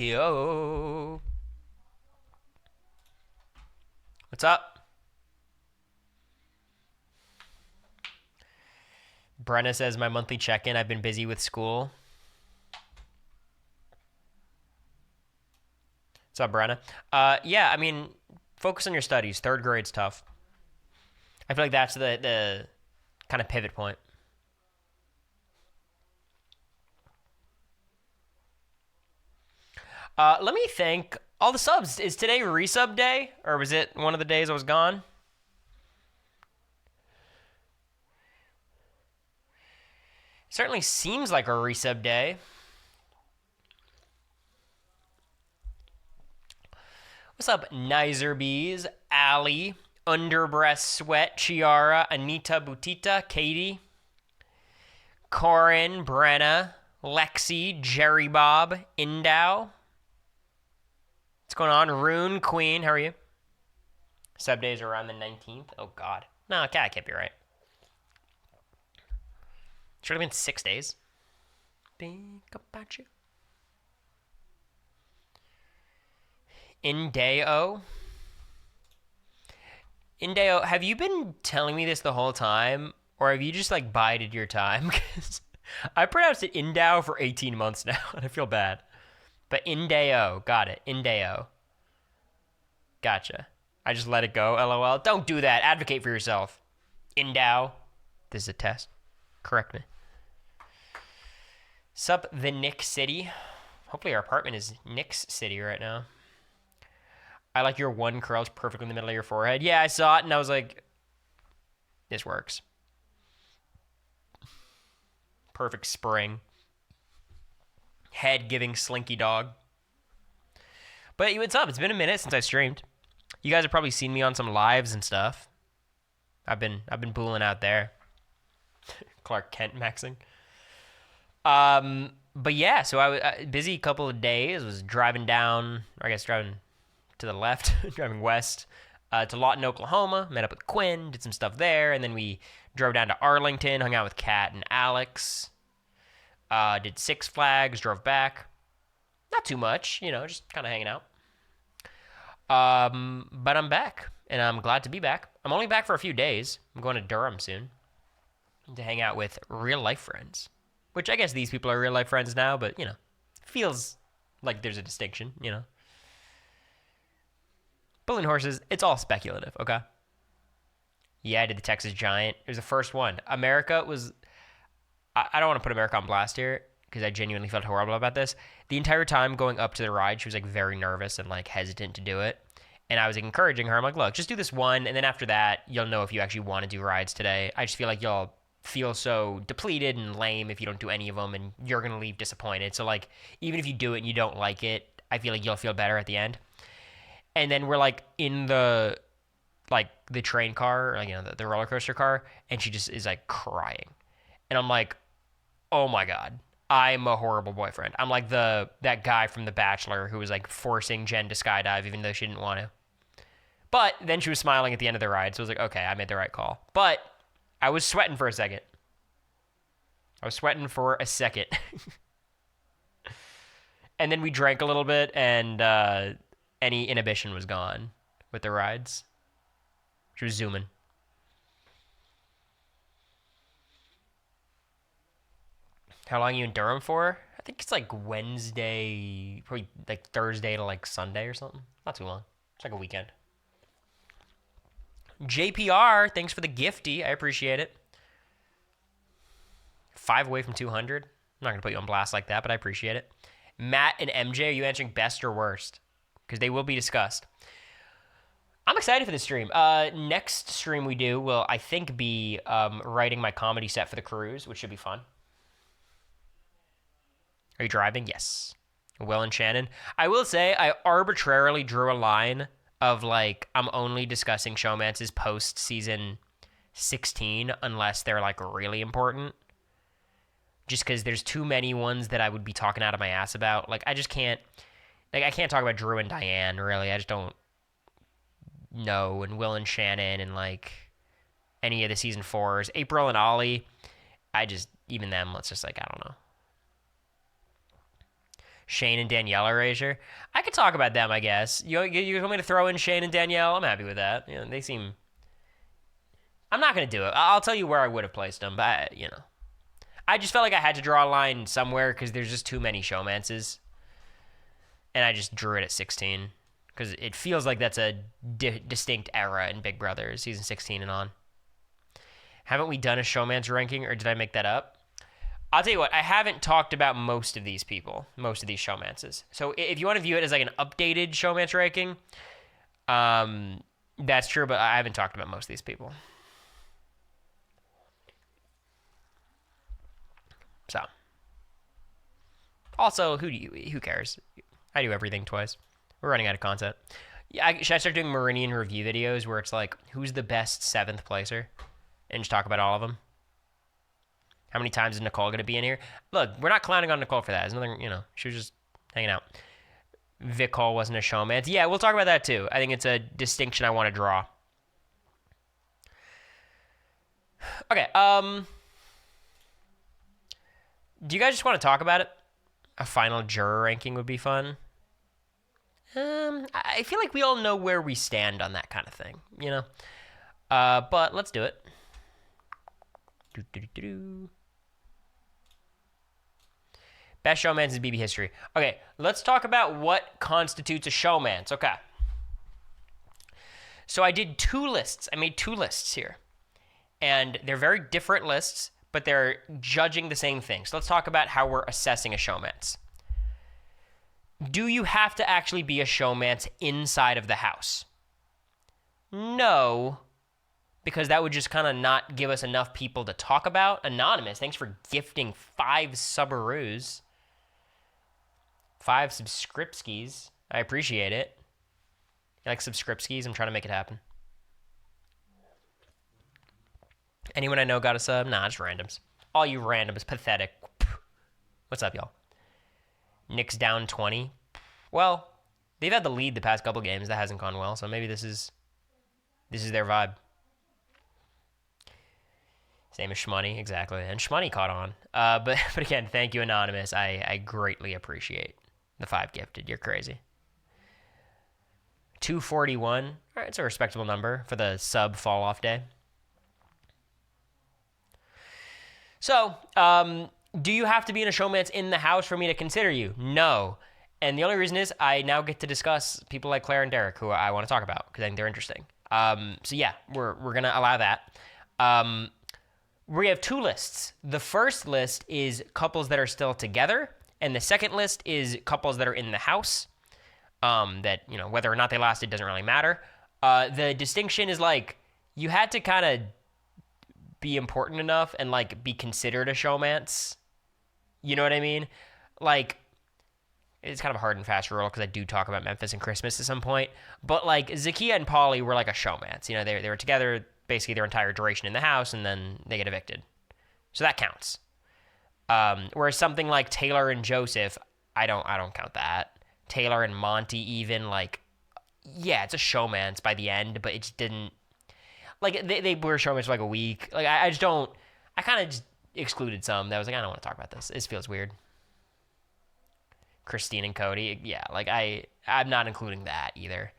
Yo. What's up? Brenna says my monthly check-in. I've been busy with school. What's up, Brenna? Yeah, I mean, focus on your studies. Third grade's tough. I feel like that's the kind of pivot point. Let me think. All the subs. Is today resub day? Or was it one of the days I was gone? Certainly seems like a resub day. What's up, Nizer Bees, Ali, Underbreast Sweat, Chiara, Anita Butita, Katie, Corin, Brenna, Lexi, Jerry Bob, Indow. What's going on? Rune, Queen, how are you? Sub days are around the 19th. Oh, God. No, okay, I can't be right. Should have been 6 days. Think about you. Indeo, have you been telling me this the whole time? Or have you just, like, bided your time? Because I pronounced it Indow for 18 months now, and I feel bad. But Indeo, got it. Indeo. Gotcha. I just let it go, LOL. Don't do that. Advocate for yourself. Indow. This is a test. Correct me. Sup, the Nick City. Hopefully our apartment is Nick's City right now. I like your one curl perfectly in the middle of your forehead. Yeah, I saw it, and I was like, this works. Perfect spring. Head giving slinky dog. But what's up? It's been a minute since I streamed. You guys have probably seen me on some lives and stuff. I've been booling out there. Clark Kent maxing. But yeah, so I was busy a couple of days. Was driving down, or I guess driving to the left, driving west to Lawton, Oklahoma. Met up with Quinn, did some stuff there, and then we drove down to Arlington, hung out with Kat and Alex. Did Six Flags, drove back. Not too much, just kind of hanging out. But I'm back, and I'm glad to be back. I'm only back for a few days. I'm going to Durham soon to hang out with real-life friends. Which I guess these people are real-life friends now, but, feels like there's a distinction, Bullying horses, it's all speculative, okay? Yeah, I did the Texas Giant. It was the first one. America was... I don't want to put America on blast here, because I genuinely felt horrible about this. The entire time going up to the ride, she was, like, very nervous and, like, hesitant to do it. And I was encouraging her. I'm like, look, just do this one, and then after that, you'll know if you actually want to do rides today. I just feel like you'll feel so depleted and lame if you don't do any of them, and you're going to leave disappointed. So, like, even if you do it and you don't like it, I feel like you'll feel better at the end. And then we're, like, in the train car, like, the roller coaster car, and she just is, like, crying. And I'm like, oh, my God. I'm a horrible boyfriend. I'm like that guy from The Bachelor who was, like, forcing Jen to skydive even though she didn't want to. But then she was smiling at the end of the ride, so I was like, okay, I made the right call. But I was sweating for a second. And then we drank a little bit, and any inhibition was gone with the rides. She was zooming. How long are you in Durham for? I think it's like Wednesday, probably like Thursday to like Sunday or something. Not too long. It's like a weekend. JPR, thanks for the gifty. I appreciate it. 5 away from 200. I'm not going to put you on blast like that, but I appreciate it. Matt and MJ, are you answering best or worst? Because they will be discussed. I'm excited for this stream. Next stream we do will, I think, be writing my comedy set for the cruise, which should be fun. Are you driving? Yes. Will and Shannon. I will say I arbitrarily drew a line of, like, I'm only discussing showmances post-season 16 unless they're, like, really important. Just because there's too many ones that I would be talking out of my ass about. Like, I just can't... Like, I can't talk about Drew and Diane, really. I just don't know. And Will and Shannon and, like, any of the season 4s. April and Ollie, even them, let's just, like, I don't know. Shane and Danielle erasure. I could talk about them, I guess. You want me to throw in Shane and Danielle? I'm happy with that. You know, they seem. I'm not gonna do it. I'll tell you where I would have placed them, but you know, I just felt like I had to draw a line somewhere because there's just too many showmances, and I just drew it at 16 because it feels like that's a distinct era in Big Brother, season 16 and on. Haven't we done a showmance ranking, or did I make that up? I'll tell you what, I haven't talked about most of these people, most of these showmances. So if you want to view it as like an updated showmance ranking, that's true, but I haven't talked about most of these people. So, also, who cares? I do everything twice. We're running out of content. Yeah, should I start doing Meridian review videos where it's like, who's the best 7th placer? And just talk about all of them? How many times is Nicole going to be in here? Look, we're not clowning on Nicole for that. There's nothing, you know, she was just hanging out. Vic Hall wasn't a showman. Yeah, we'll talk about that too. I think it's a distinction I want to draw. Okay, do you guys just want to talk about it? A final juror ranking would be fun. I feel like we all know where we stand on that kind of thing, you know? But let's do it. Best showmance in BB history. Okay, let's talk about what constitutes a showmance. Okay. So I did 2 lists. I made 2 lists here. And they're very different lists, but they're judging the same thing. So let's talk about how we're assessing a showmance. Do you have to actually be a showmance inside of the house? No, because that would just kind of not give us enough people to talk about. Anonymous, thanks for gifting 5 subaroos. 5 subscripskis. I appreciate it. You like subscripskis? I'm trying to make it happen. Anyone I know got a sub? Nah, it's randoms. All you randoms, pathetic. What's up, y'all? Nick's down 20. Well, they've had the lead the past couple games. That hasn't gone well, so maybe this is their vibe. Same as Shmoney, exactly. And Shmoney caught on. But again, thank you, Anonymous. I greatly appreciate the 5 gifted. You're crazy. 241. All right, it's a respectable number for the sub fall-off day. So, do you have to be in a showmance in the house for me to consider you? No. And the only reason is I now get to discuss people like Claire and Derek, who I want to talk about because I think they're interesting. So yeah, we're going to allow that. We have 2 lists. The first list is couples that are still together, and the second list is couples that are in the house. That, you know, whether or not they lasted doesn't really matter. The distinction is like you had to kind of be important enough and like be considered a showmance. You know what I mean? Like, it's kind of a hard and fast rule because I do talk about Memphis and Christmas at some point. But like Zakiya and Pauly were like a showmance. You know, they were together basically their entire duration in the house, and then they get evicted. So that counts. Whereas something like Taylor and Joseph, I don't count that. Taylor and Monty even, like, yeah, it's a showmance by the end, but it just didn't. Like, they were showmance for like a week. Like, I just don't. I kind of just excluded some that was like, I don't want to talk about this. This feels weird. Christine and Cody, yeah, like I'm not including that either.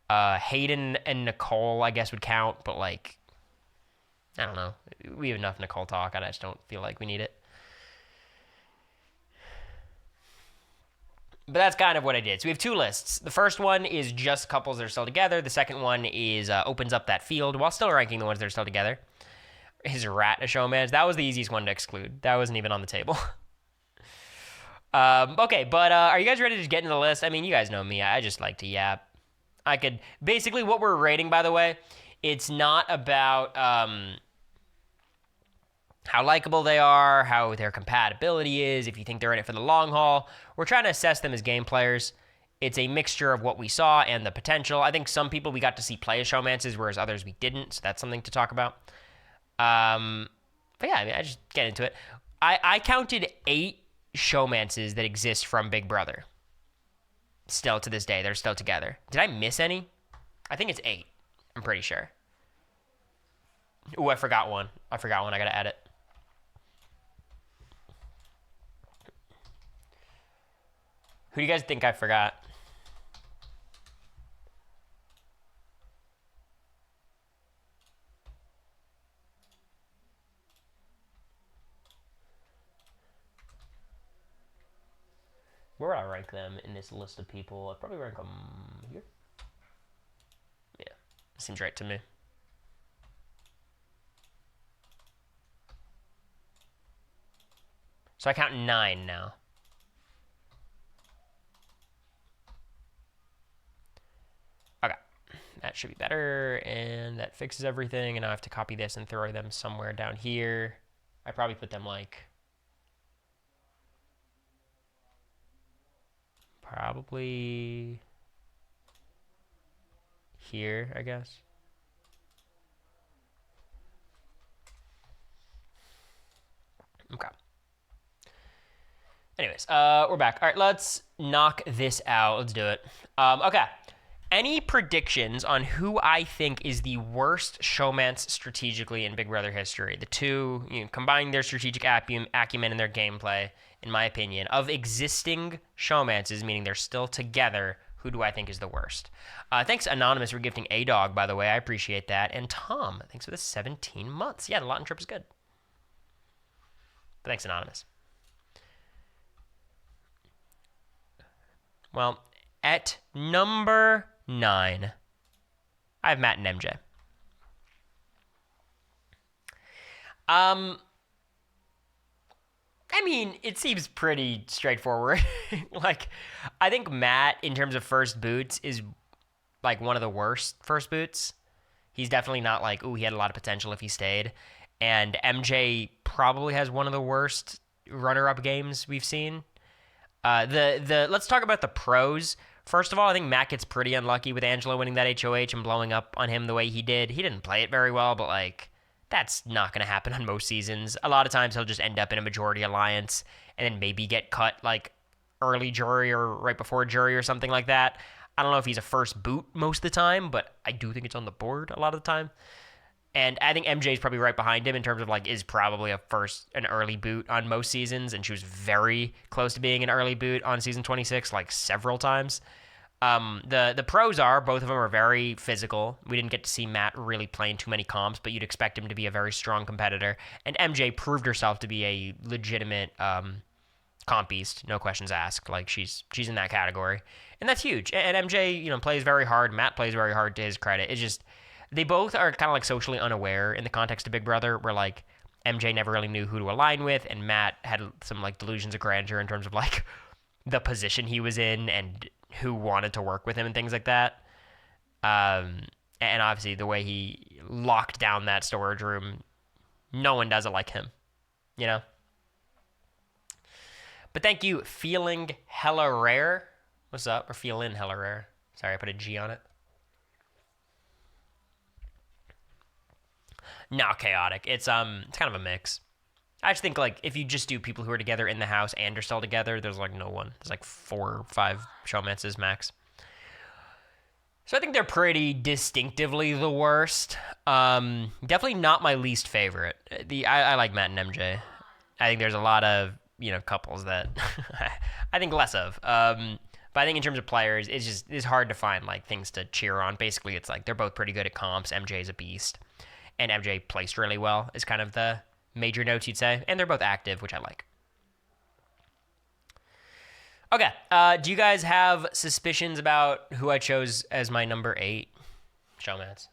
Hayden and Nicole, I guess, would count, but like, I don't know. We have enough Nicole talk. I just don't feel like we need it. But that's kind of what I did. So we have 2 lists. The first one is just couples that are still together. The second one is opens up that field while still ranking the ones that are still together. Is Rat a showman? That was the easiest one to exclude. That wasn't even on the table. Okay, but are you guys ready to get into the list? I mean, you guys know me. I just like to yap. I could... Basically, what we're rating, by the way, it's not about how likable they are, how their compatibility is, if you think they're in it for the long haul. We're trying to assess them as game players. It's a mixture of what we saw and the potential. I think some people we got to see play as showmances, whereas others we didn't, so that's something to talk about. But yeah, I mean, I just get into it. I counted 8 showmances that exist from Big Brother. Still to this day, they're still together. Did I miss any? I think it's 8. I'm pretty sure. Ooh, I forgot one. I gotta add it. Who do you guys think I forgot? Where would I rank them in this list of people? I'd probably rank them here. Yeah, seems right to me. So I count 9 now. Okay, that should be better, and that fixes everything, and now I have to copy this and throw them somewhere down here. I probably put them like... probably here, I guess. Okay. Anyways, we're back. All right, let's knock this out. Let's do it. Okay. Any predictions on who I think is the worst showmance strategically in Big Brother history? The two, combining their strategic acumen and their gameplay, in my opinion, of existing showmances, meaning they're still together, who do I think is the worst? Thanks, Anonymous, for gifting A-Dog, by the way. I appreciate that. And Tom, thanks for the 17 months. Yeah, the Latin trip is good. But thanks, Anonymous. Well, at number 9, I have Matt and MJ. I mean, it seems pretty straightforward. Like, I think Matt, in terms of first boots, is like one of the worst first boots. He's definitely not like, ooh, he had a lot of potential if he stayed. And MJ probably has one of the worst runner-up games we've seen. Let's talk about the pros. First of all, I think Matt gets pretty unlucky with Angelo winning that HOH and blowing up on him the way he did. He didn't play it very well, but like, that's not going to happen on most seasons. A lot of times he'll just end up in a majority alliance and then maybe get cut like early jury or right before jury or something like that. I don't know if he's a first boot most of the time, but I do think it's on the board a lot of the time. And I think MJ is probably right behind him in terms of like is probably an early boot on most seasons, and she was very close to being an early boot on season 26 like several times. The pros are both of them are very physical. We didn't get to see Matt really playing too many comps, but you'd expect him to be a very strong competitor. And MJ proved herself to be a legitimate comp beast, no questions asked. Like she's in that category, and that's huge. And MJ, plays very hard. Matt plays very hard to his credit. It's just they both are kind of like socially unaware in the context of Big Brother, where like MJ never really knew who to align with, and Matt had some like delusions of grandeur in terms of like the position he was in and who wanted to work with him and things like that. And obviously the way he locked down that storage room, no one does it like him, But thank you, Feeling Hella Rare. What's up? Or Feeling Hella Rare. Sorry, I put a G on it. Not chaotic. It's kind of a mix. I just think like if you just do people who are together in the house and are still together, there's like no one. There's like 4 or 5 showmances max. So I think they're pretty distinctively the worst. Definitely not my least favorite. I like Matt and MJ. I think there's a lot of couples that I think less of. But I think in terms of players, it's hard to find like things to cheer on. Basically, it's like they're both pretty good at comps. MJ's a beast, and MJ placed really well. Is kind of the major notes you'd say, and they're both active, which I like. Okay, do you guys have suspicions about who I chose as my number 8 showmance?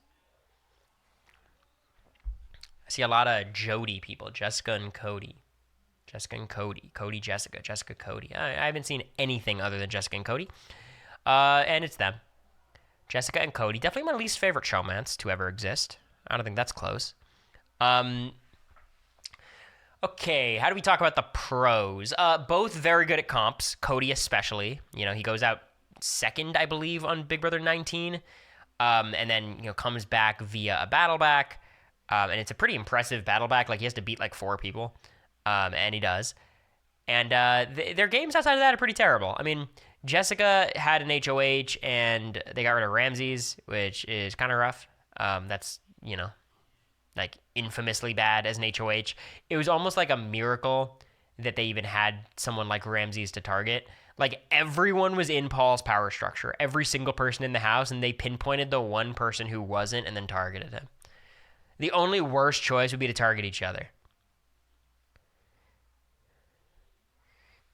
I see a lot of Jody people, Jessica and Cody. Cody, Jessica, Cody. I haven't seen anything other than Jessica and Cody, and it's them. Jessica and Cody, definitely my least favorite showmance to ever exist. I don't think that's close. Okay, how do we talk about the pros? Both very good at comps. Cody especially. He goes out second, I believe, on Big Brother 19, and then comes back via a battle back, and it's a pretty impressive battle back. Like he has to beat like 4 people, and he does. And their games outside of that are pretty terrible. I mean, Jessica had an HOH, and they got rid of Ramses, which is kind of rough. That's like infamously bad as an HOH. It was almost like a miracle that they even had someone like Ramses to target. Like, everyone was in Paul's power structure, every single person in the house, and they pinpointed the one person who wasn't and then targeted him. The only worst choice would be to target each other.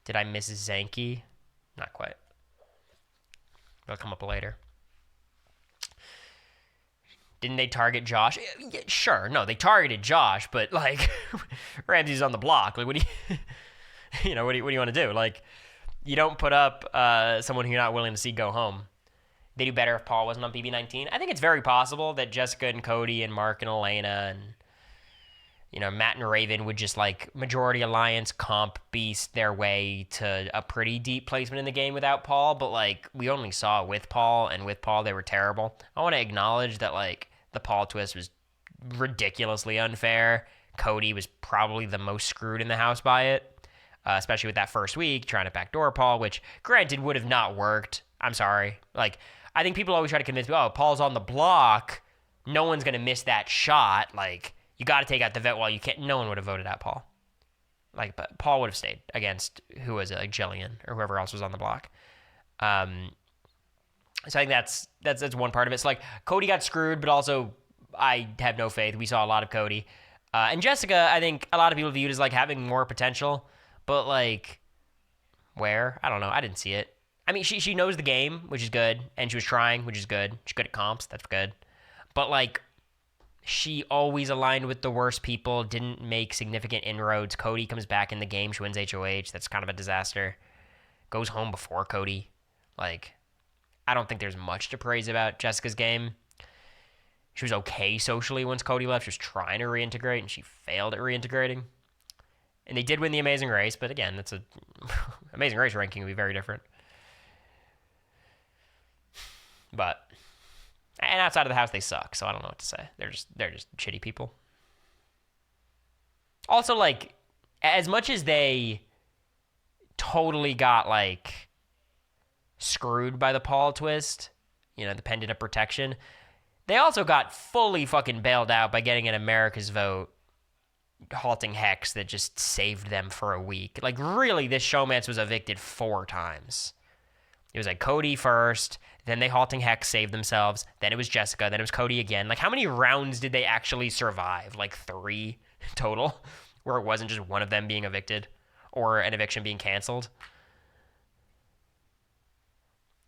Did I miss Zanky? Not quite. It'll come up later. Didn't they target Josh? Yeah, sure. No, they targeted Josh, but, like, Ramsey's on the block. Like, what do you, what do you want to do? Like, you don't put up someone who you're not willing to see go home. They do better if Paul wasn't on BB19. I think it's very possible that Jessica and Cody and Mark and Elena and, Matt and Raven would just, like, majority alliance comp beast their way to a pretty deep placement in the game without Paul. But, like, we only saw with Paul, and with Paul, they were terrible. I want to acknowledge that, like, the Paul twist was ridiculously unfair. Cody was probably the most screwed in the house by it, especially with that first week, trying to backdoor Paul, which, granted, would have not worked. I'm sorry. Like, I think people always try to convince me, oh, Paul's on the block. No one's going to miss that shot. Like, you got to take out the vet while you can't. No one would have voted out Paul. Like, but Paul would have stayed against, who was it, like Jillian or whoever else was on the block. So I think that's one part of it. So, like, Cody got screwed, but also I have no faith. We saw a lot of Cody. And Jessica, I think a lot of people viewed as, like, having more potential. But, like, where? I don't know. I didn't see it. I mean, she knows the game, which is good. And she was trying, which is good. She's good at comps. That's good. But, like, she always aligned with the worst people, didn't make significant inroads. Cody comes back in the game. She wins HOH. That's kind of a disaster. Goes home before Cody. Like, I don't think there's much to praise about Jessica's game. She was okay socially once Cody left. She was trying to reintegrate, and she failed at reintegrating. And they did win the Amazing Race, but again, that's a Amazing Race ranking would be very different. But, and outside of the house, they suck, so I don't know what to say. They're just shitty people. Also, like, as much as they totally got, like, screwed by the Paul twist, the pendant of protection, they also got fully fucking bailed out by getting an America's vote halting hex that just saved them for a week. Like, really, this showmance was evicted 4 times. It was like Cody first, then they halting hex saved themselves, then it was Jessica, then it was Cody again. Like, how many rounds did they actually survive? Like 3 total, where it wasn't just one of them being evicted or an eviction being canceled.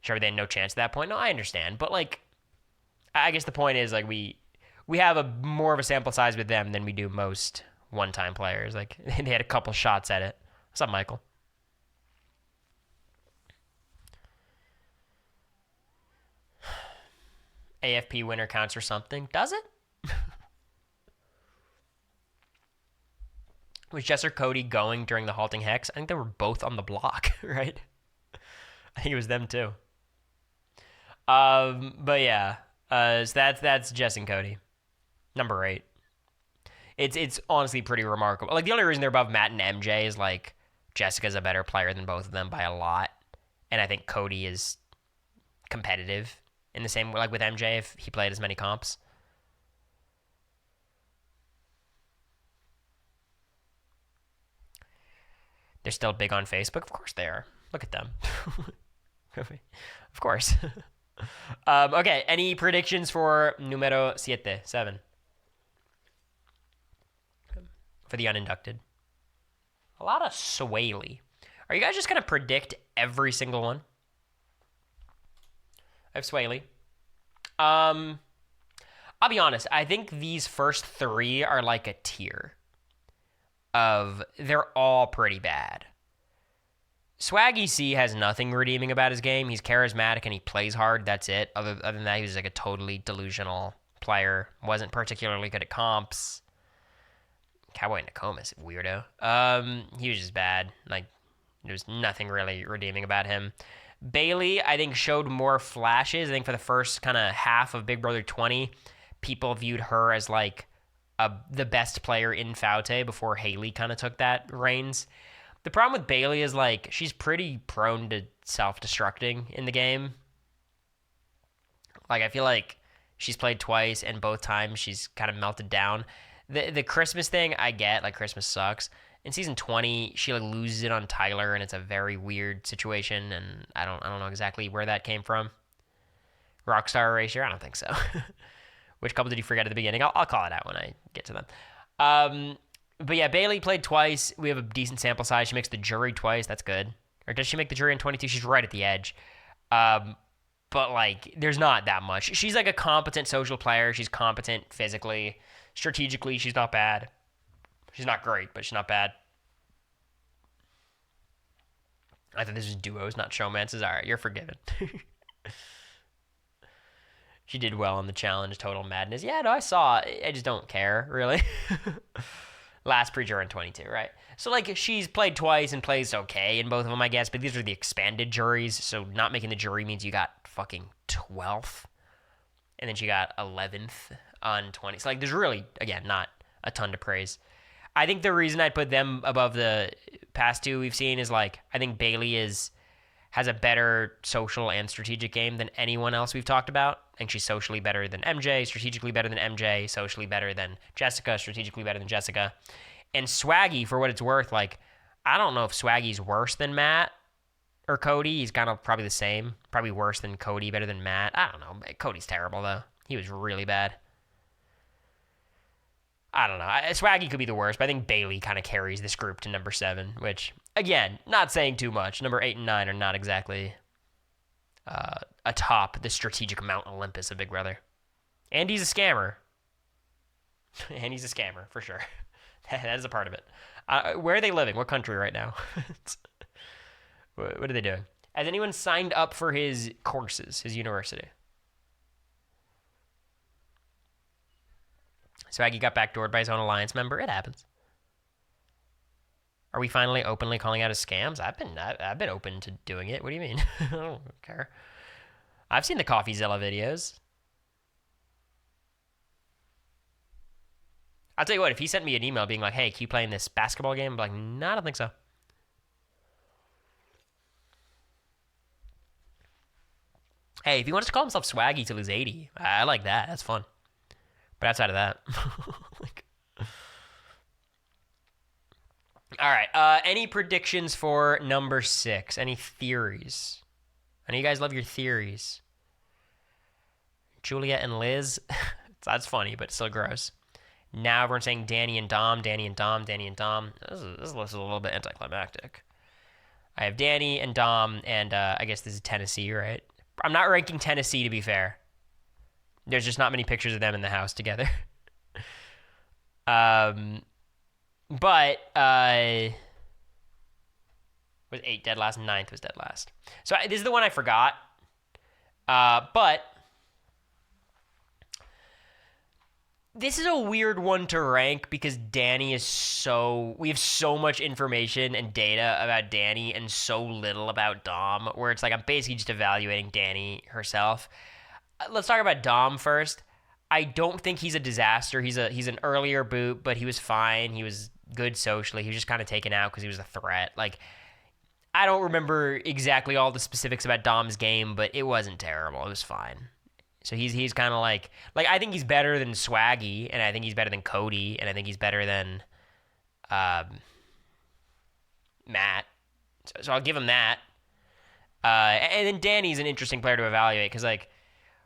Sure, they had no chance at that point. No, I understand, but, like, I guess the point is, like, we have a more of a sample size with them than we do most one-time players. Like, they had a couple shots at it. What's up, Michael? AFP winner counts for something. Does it? Was Jess or Cody going during the halting hex? I think they were both on the block, right? I think it was them too. But yeah. So that's Jess and Cody. Number 8. It's honestly pretty remarkable. Like, the only reason they're above Matt and MJ is, like, Jessica's a better player than both of them by a lot. And I think Cody is competitive in the same way, like, with MJ, if he played as many comps. They're still big on Facebook? Of course they are. Look at them. Of course. Okay, any predictions for numero 7? For the uninducted. A lot of Swaley. Are you guys just going to predict every single one? I have Swaley. I'll be honest. I think these first 3 are like a tier of they're all pretty bad. Swaggy C has nothing redeeming about his game. He's charismatic and he plays hard. That's it. Other than that, he was like a totally delusional player. Wasn't particularly good at comps. Cowboy Nokomis, weirdo. He was just bad. Like, there was nothing really redeeming about him. Bailey, I think, showed more flashes. I think for the first kind of half of Big Brother 20, people viewed her as, like, the best player in Faute before Haley kind of took that reins. The problem with Bailey is, like, she's pretty prone to self-destructing in the game. Like, I feel like she's played twice, and both times she's kind of melted down. The Christmas thing, I get. Like, Christmas sucks. In season 20, she like loses it on Tyler, and it's a very weird situation, and I don't know exactly where that came from. Rockstar Erasure? I don't think so. Which couple did you forget at the beginning? I'll call it out when I get to them. But yeah, Bailey played twice. We have a decent sample size. She makes the jury twice. That's good. Or does she make the jury in 22? She's right at the edge. But like, there's not that much. She's like a competent social player. She's competent physically. Strategically, she's not bad. She's not great, but she's not bad. I thought this was duos, not showmances. All right, you're forgiven. She did well on the challenge, Total Madness. Yeah, no, I saw. I just don't care, really. Last pre-juror in 22, right? So, like, she's played twice and plays okay in both of them, I guess. But these are the expanded juries, so not making the jury means you got fucking 12th. And then she got 11th on 20. So, like, there's really, again, not a ton to praise. I think the reason I'd put them above the past two we've seen is, like, I think Bailey has a better social and strategic game than anyone else we've talked about. I think she's socially better than MJ, strategically better than MJ, socially better than Jessica, strategically better than Jessica. And Swaggy, for what it's worth, like, I don't know if Swaggy's worse than Matt or Cody. He's kind of probably the same. Probably worse than Cody, better than Matt. I don't know. Cody's terrible, though. He was really bad. I don't know. Swaggy could be the worst, but I think Bailey kind of carries this group to number 7, which, again, not saying too much. Number 8 and 9 are not exactly atop the strategic Mount Olympus of Big Brother. And he's a scammer. And he's a scammer, for sure. That is a part of it. Where are they living? What country right now? What are they doing? Has anyone signed up for his courses, his university? Swaggy got backdoored by his own alliance member. It happens. Are we finally openly calling out his scams? I've been open to doing it. What do you mean? I don't care. I've seen the CoffeeZilla videos. I'll tell you what, if he sent me an email being like, hey, can you play in this basketball game? I'm like, no, I don't think so. Hey, if he wants to call himself Swaggy till he's 80, I like that. That's fun. But outside of that, like, all right. Any predictions for number 6? Any theories? I know you guys love your theories. Julia and Liz. That's funny, but still gross. Now everyone's saying Danny and Dom, Danny and Dom, Danny and Dom. This list is a little bit anticlimactic. I have Danny and Dom, and I guess this is Tennessee, right? I'm not ranking Tennessee, to be fair. There's just not many pictures of them in the house together. But was 8 dead last, 9th was dead last. So this is the one I forgot. But this is a weird one to rank because Danny is we have so much information and data about Danny and so little about Dom, where it's like I'm basically just evaluating Danny herself. Let's talk about Dom first. I don't think he's a disaster. He's an earlier boot, but he was fine. He was good socially. He was just kind of taken out because he was a threat. Like, I don't remember exactly all the specifics about Dom's game, but it wasn't terrible. It was fine. So he's kind of like I think he's better than Swaggy, and I think he's better than Cody, and I think he's better than Matt. So I'll give him that. And then Danny's an interesting player to evaluate because, like,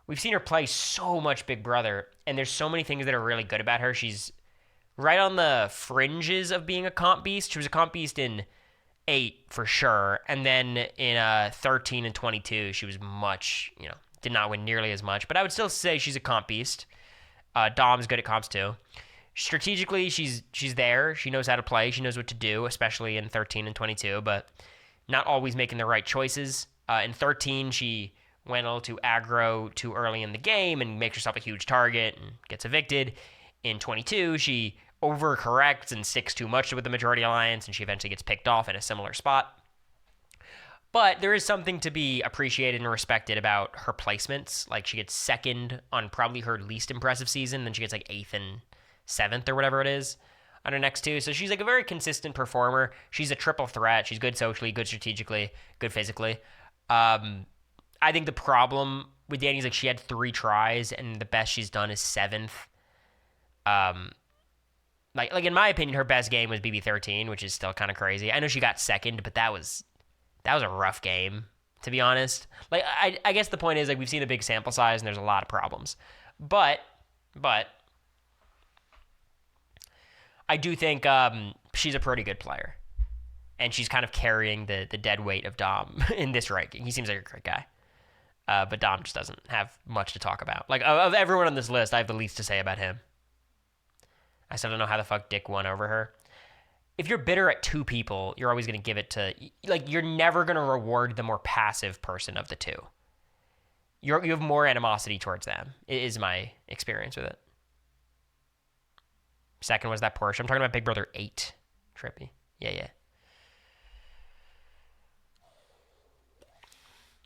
we've seen her play so much Big Brother, and there's so many things that are really good about her. She's right on the fringes of being a comp beast. She was a comp beast in 8 for sure, and then in 13 and 22, she was much, did not win nearly as much, but I would still say she's a comp beast. Dom's good at comps too. Strategically, she's there. She knows how to play. She knows what to do, especially in 13 and 22, but not always making the right choices. In 13, she went a little too aggro too early in the game and makes herself a huge target and gets evicted. In 22, she overcorrects and sticks too much with the majority alliance, and she eventually gets picked off in a similar spot. But there is something to be appreciated and respected about her placements. Like, she gets second on probably her least impressive season, then she gets like 8th and 7th or whatever it is on her next 2. So she's like a very consistent performer. She's a triple threat. She's good socially, good strategically, good physically. I think the problem with Danny is like she had 3 tries and the best she's done is 7th. like in my opinion, her best game was BB13, which is still kind of crazy. I know she got second, but that was a rough game, to be honest. Like I guess the point is like we've seen a big sample size and there's a lot of problems, but I do think she's a pretty good player, and she's kind of carrying the dead weight of Dom in this ranking. He seems like a great guy. But Dom just doesn't have much to talk about. Like, of everyone on this list, I have the least to say about him. I still don't know how the fuck Dick won over her. If you're bitter at two people, you're always going to give it to... Like, you're never going to reward the more passive person of the two. You have more animosity towards them, is my experience with it. Second was that Porsche. I'm talking about Big Brother 8. Trippy. Yeah.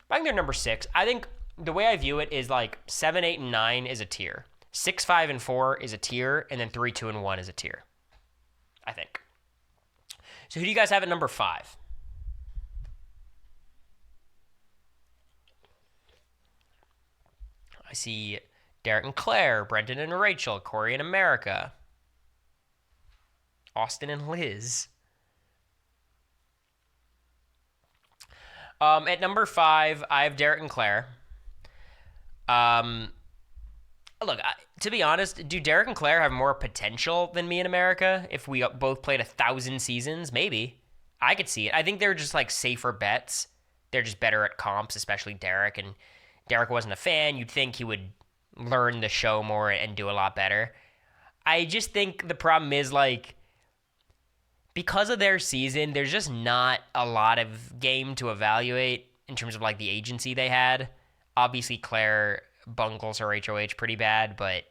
I think they're number 6. I think the way I view it is like 7, 8, and 9 is a tier. 6, 5, and 4 is a tier, and then 3, 2, and 1 is a tier. I think. So who do you guys have at number 5? I see Derek and Claire, Brendan and Rachel, Cory and America, Austin and Liz. At number 5, I have Derek and Claire. Look, to be honest, do Derek and Claire have more potential than me and America? If we both played 1,000 seasons, maybe. I could see it. I think they're just like safer bets. They're just better at comps, especially Derek. And Derek wasn't a fan. You'd think he would learn the show more and do a lot better. I just think the problem is like, because of their season, there's just not a lot of game to evaluate in terms of like the agency they had. Obviously, Claire bungles her HOH pretty bad, but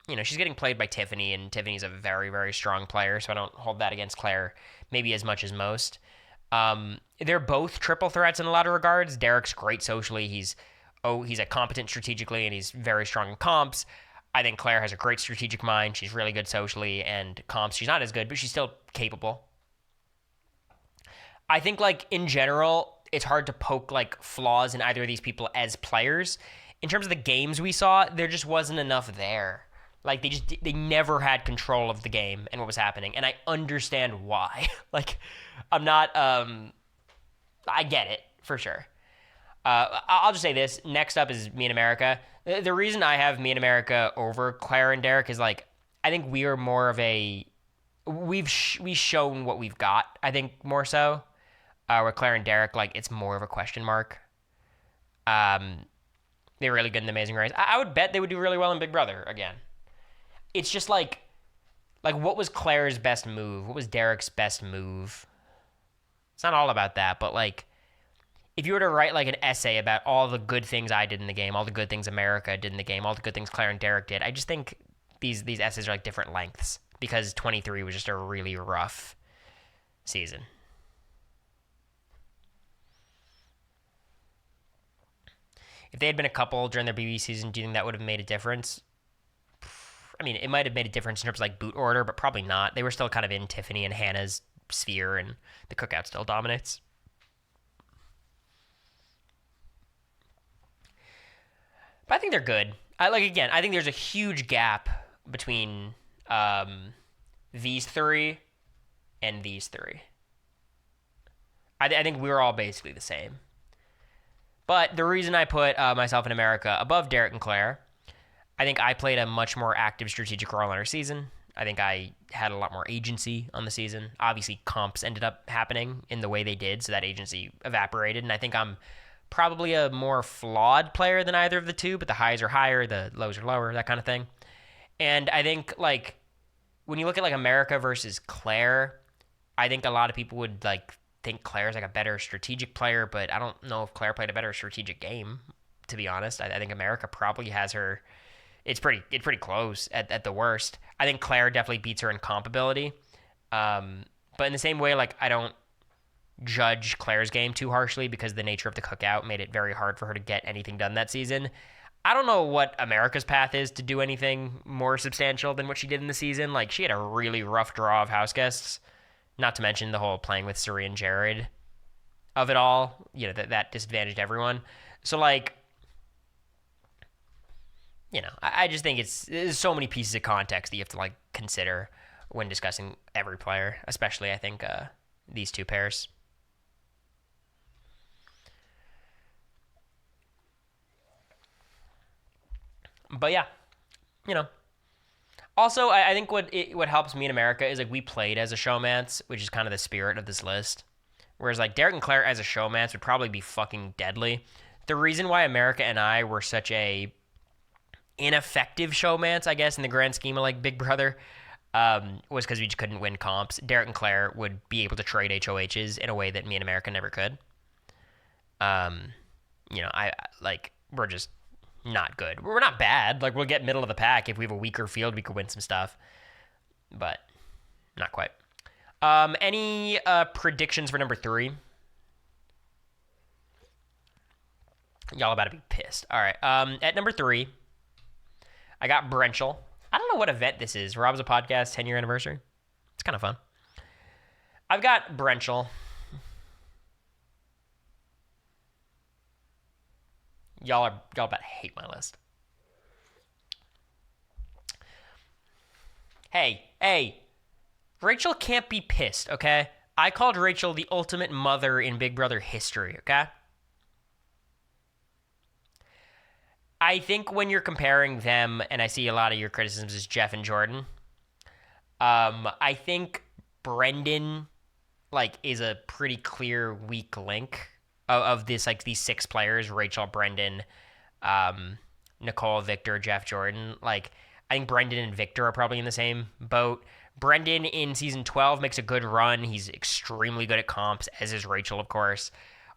you know, she's getting played by Tiffany, and Tiffany's a very, very strong player, so I don't hold that against Claire maybe as much as most. They're both triple threats in a lot of regards. Derek's great socially. He's a competent strategically, and he's very strong in comps. I think Claire has a great strategic mind. She's really good socially, and comps, she's not as good, but she's still capable. I think, like, in general, it's hard to poke, like, flaws in either of these people as players. In terms of the games we saw, there just wasn't enough there. Like, they never had control of the game and what was happening, and I understand why. Like, I'm not, I get it, for sure. I'll just say this. Next up is Me and America. The reason I have Me and America over Claire and Derek is, like, I think we are more of a... We've shown what we've got, I think, more so. Where Claire and Derek, like, it's more of a question mark. They're really good in The Amazing Race. I would bet they would do really well in Big Brother again. It's just like what was Claire's best move? What was Derek's best move? It's not all about that, but, like, if you were to write, like, an essay about all the good things I did in the game, all the good things America did in the game, all the good things Claire and Derek did, I just think these essays are, like, different lengths because 23 was just a really rough season. If they had been a couple during their BB season, do you think that would have made a difference? I mean, it might have made a difference in terms of, like, boot order, but probably not. They were still kind of in Tiffany and Hannah's sphere, and the cookout still dominates. But I think they're good. I think there's a huge gap between these three and these three. I think we're all basically the same. But the reason I put myself in America above Derek and Claire, I think I played a much more active strategic role in our season. I think I had a lot more agency on the season. Obviously, comps ended up happening in the way they did, so that agency evaporated. And I think I'm probably a more flawed player than either of the two, but the highs are higher, the lows are lower, that kind of thing. And I think, like, when you look at, like, America versus Claire, I think a lot of people would, like, think Claire's, like, a better strategic player, but I don't know if Claire played a better strategic game, to be honest. I think America probably has her... It's pretty close at the worst. I think Claire definitely beats her in comp ability. But in the same way, like, I don't judge Claire's game too harshly because the nature of the cookout made it very hard for her to get anything done that season. I don't know what America's path is to do anything more substantial than what she did in the season. Like, she had a really rough draw of house guests. Not to mention the whole playing with Suri and Jared of it all. You know, that disadvantaged everyone. So, like, you know, I just think there's so many pieces of context that you have to, like, consider. when discussing every player, especially I think these two pairs. But yeah, you know. Also, I think what helps me in America is like we played as a showmance, which is kind of the spirit of this list. Whereas like Derek and Claire as a showmance would probably be fucking deadly. The reason why America and I were such a ineffective showmance, I guess, in the grand scheme of like Big Brother, was because we just couldn't win comps. Derek and Claire would be able to trade HOHs in a way that me and America never could. I like we're just not good. We're not bad. Like we'll get middle of the pack if we have a weaker field. We could win some stuff, but not quite. Any predictions for number 3? Y'all about to be pissed. All right. At number 3, I got Brenchel. I don't know what event this is. Rob's a podcast 10-year anniversary. It's kind of fun. I've got Brenchel. Y'all about to hate my list. Hey. Rachel can't be pissed, okay? I called Rachel the ultimate mother in Big Brother history, okay? I think when you're comparing them, and I see a lot of your criticisms is Jeff and Jordan, I think Brendan, like, is a pretty clear weak link of this, like, these 6 players, Rachel, Brendan, Nicole, Victor, Jeff, Jordan. Like, I think Brendan and Victor are probably in the same boat. Brendan in season 12 makes a good run. He's extremely good at comps, as is Rachel, of course.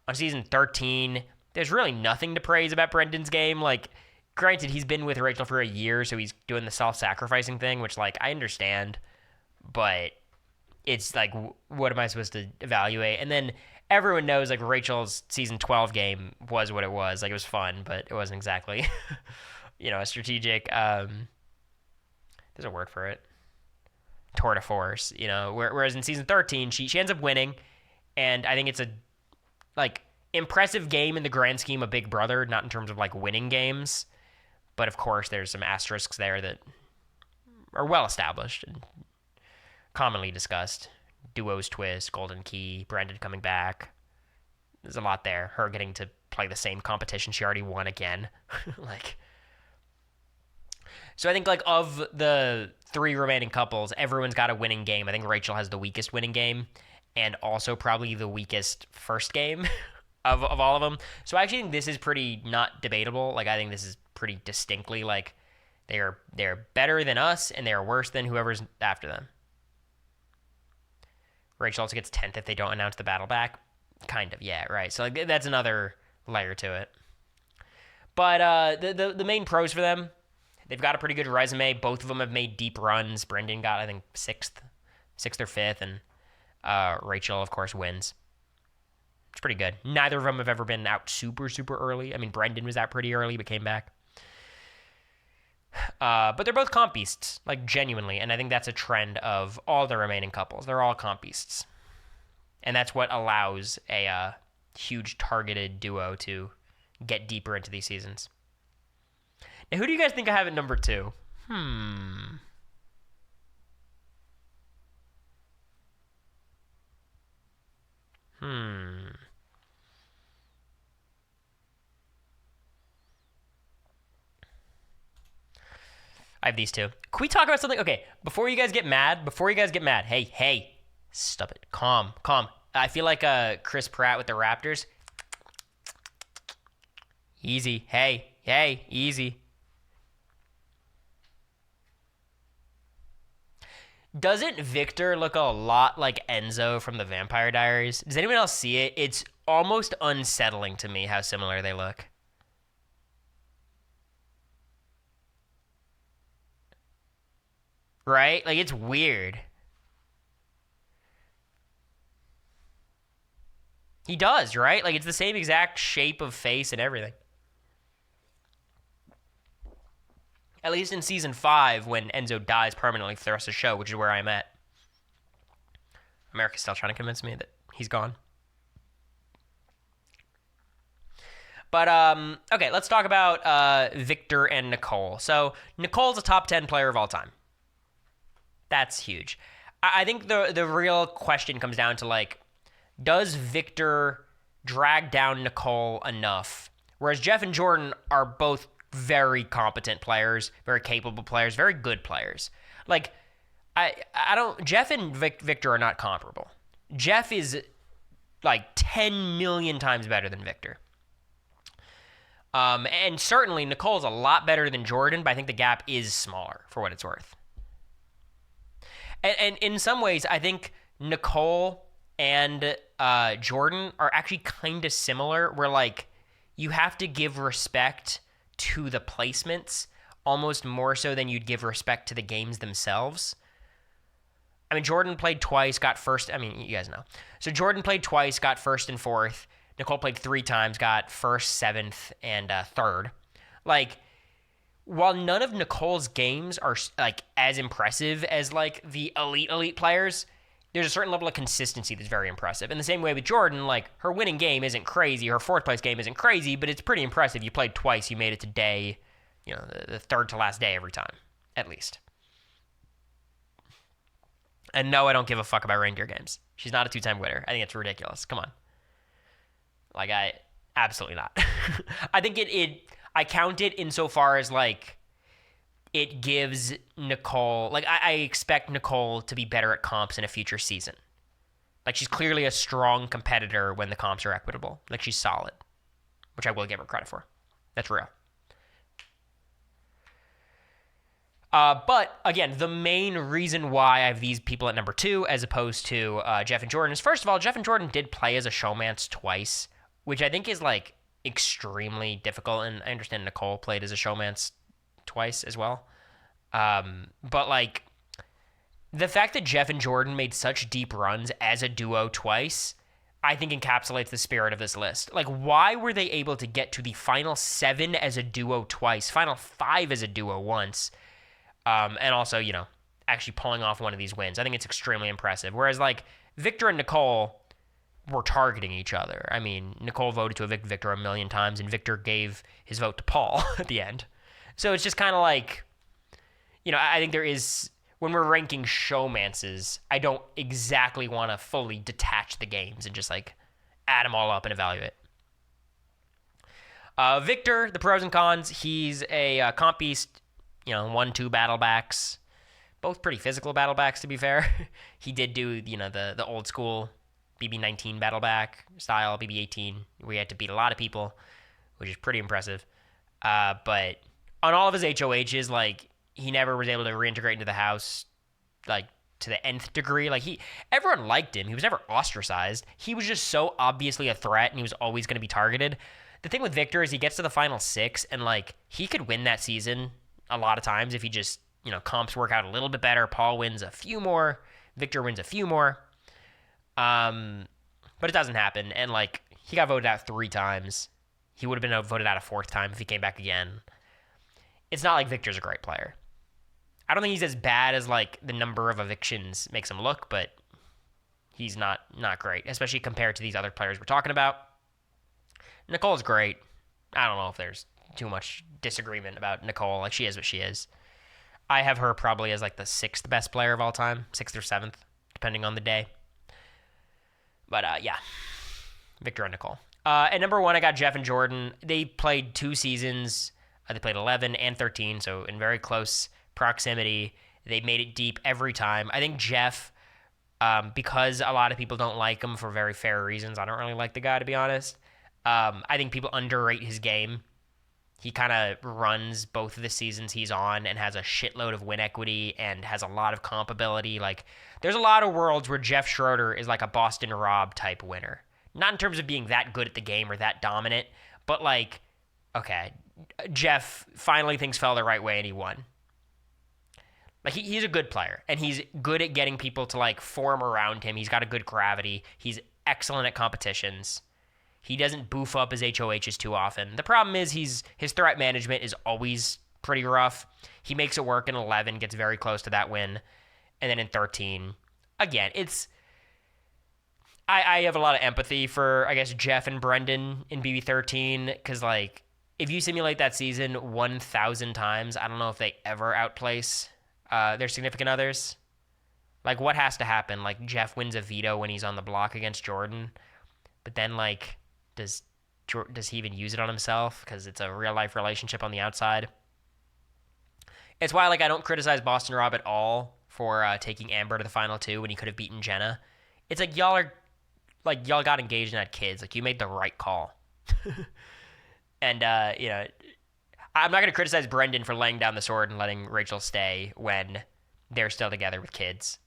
On season 13, there's really nothing to praise about Brendan's game. Like, granted, he's been with Rachel for a year, so he's doing the self-sacrificing thing, which, like, I understand. But it's, like, what am I supposed to evaluate? And then everyone knows, like, Rachel's season 12 game was what it was. Like, it was fun, but it wasn't exactly, a strategic, there's a word for it. Tour de force, whereas in season 13, she ends up winning, and I think it's a, like, impressive game in the grand scheme of Big Brother, not in terms of, like, winning games, but of course there's some asterisks there that are well established and commonly discussed. Duos twist, Golden Key, Brendan coming back. There's a lot there. Her getting to play the same competition she already won again. So I think, like, of the 3 remaining couples, everyone's got a winning game. I think Rachel has the weakest winning game and also probably the weakest first game of all of them. So I actually think this is pretty not debatable. Like, I think this is pretty distinctly, like, they're better than us and they are worse than whoever's after them. Rachel also gets 10th if they don't announce the battle back. Kind of, yeah, right. So, like, that's another layer to it. But the main pros for them, they've got a pretty good resume. Both of them have made deep runs. Brendan got, I think, 6th or 5th, and Rachel, of course, wins. It's pretty good. Neither of them have ever been out super, super early. I mean, Brendan was out pretty early, but came back. But they're both comp beasts, like, genuinely, and I think that's a trend of all the remaining couples. They're all comp beasts. And that's what allows a huge targeted duo to get deeper into these seasons. Now, who do you guys think I have at number 2? I have these 2. Can we talk about something? Okay, before you guys get mad, hey, stop it. Calm. I feel like Chris Pratt with the Raptors. Easy. Hey, easy. Doesn't Victor look a lot like Enzo from the Vampire Diaries? Does anyone else see it? It's almost unsettling to me how similar they look. Right? Like, it's weird. He does, right? Like, it's the same exact shape of face and everything. At least in season 5, when Enzo dies permanently for the rest of the show, which is where I'm at. America's still trying to convince me that he's gone. But, okay, let's talk about Victor and Nicole. So, Nicole's a top 10 player of all time. That's huge. I think the real question comes down to like, does Victor drag down Nicole enough? Whereas Jeff and Jordan are both very competent players, very capable players, very good players. Like, I don't. Jeff and Victor are not comparable. Jeff is like 10 million times better than Victor. And certainly Nicole's a lot better than Jordan, but I think the gap is smaller for what it's worth. And in some ways, I think Nicole and Jordan are actually kind of similar, where like you have to give respect to the placements almost more so than you'd give respect to the games themselves. I mean, Jordan played twice, got first. I mean, you guys know. So Jordan played twice, got first and fourth. Nicole played 3 times, got first, seventh, and third. Like, while none of Nicole's games are like as impressive as like the elite players, there's a certain level of consistency that's very impressive. In the same way with Jordan, like her winning game isn't crazy, her fourth place game isn't crazy, but it's pretty impressive. You played twice, you made it to day, the third to last day every time, at least. And no, I don't give a fuck about reindeer games. She's not a 2-time winner. I think it's ridiculous. Come on. Like, absolutely not. I think I count it insofar as, like, it gives Nicole, like, I expect Nicole to be better at comps in a future season. Like, she's clearly a strong competitor when the comps are equitable. Like, she's solid, which I will give her credit for. That's real. But, again, the main reason why I have these people at number 2 as opposed to Jeff and Jordan is, first of all, Jeff and Jordan did play as a showmance twice, which I think is, like, extremely difficult. And I understand Nicole played as a showmance twice as well. But, like, the fact that Jeff and Jordan made such deep runs as a duo twice, I think encapsulates the spirit of this list. Like, why were they able to get to the final 7 as a duo twice, final 5 as a duo once, and also, actually pulling off one of these wins? I think it's extremely impressive. Whereas, like, Victor and Nicole were targeting each other. I mean, Nicole voted to evict Victor 1,000,000 times, and Victor gave his vote to Paul at the end. So it's just kind of like, I think there is, when we're ranking showmances, I don't exactly want to fully detach the games and just, like, add them all up and evaluate. Victor, the pros and cons, he's a comp beast, 1-2 battle backs, both pretty physical battle backs, to be fair. He did do, the old school BB-19 battle back style, BB-18, where he had to beat a lot of people, which is pretty impressive. But on all of his HOHs, like, he never was able to reintegrate into the house, like, to the nth degree. Like, everyone liked him. He was never ostracized. He was just so obviously a threat, and he was always going to be targeted. The thing with Victor is he gets to the final 6, and, like, he could win that season a lot of times if he just, comps work out a little bit better. Paul wins a few more. Victor wins a few more. But it doesn't happen. And, like, he got voted out 3 times. He would have been voted out a 4th time if he came back again. It's not like Victor's a great player. I don't think he's as bad as, like, the number of evictions makes him look, but he's not great, especially compared to these other players we're talking about. Nicole's great. I don't know if there's too much disagreement about Nicole. Like, she is what she is. I have her probably as, like, the 6th best player of all time, 6th or 7th, depending on the day. But, yeah, Victor and Nicole. At number 1, I got Jeff and Jordan. They played 2 seasons. They played 11 and 13, so in very close proximity. They made it deep every time. I think Jeff, because a lot of people don't like him for very fair reasons, I don't really like the guy, to be honest. I think people underrate his game. He kind of runs both of the seasons he's on and has a shitload of win equity and has a lot of comp ability. Like, there's a lot of worlds where Jeff Schroeder is like a Boston Rob type winner. Not in terms of being that good at the game or that dominant, but like, okay, Jeff finally things fell the right way and he won. Like, he's a good player, and he's good at getting people to, like, form around him. He's got a good gravity. He's excellent at competitions. He doesn't boof up his HOHs too often. The problem is his threat management is always pretty rough. He makes it work in 11, gets very close to that win. And then in 13, again, it's... I have a lot of empathy for, I guess, Jeff and Brendan in BB13, because, like, if you simulate that season 1,000 times, I don't know if they ever outplace their significant others. Like, what has to happen? Like, Jeff wins a veto when he's on the block against Jordan, but then, like, does he even use it on himself? Because it's a real-life relationship on the outside. It's why, like, I don't criticize Boston Rob at all for taking Amber to the final two when he could have beaten Jenna. It's like, y'all got engaged and had kids. Like, you made the right call. And, you know, I'm not going to criticize Brendan for laying down the sword and letting Rachel stay when they're still together with kids.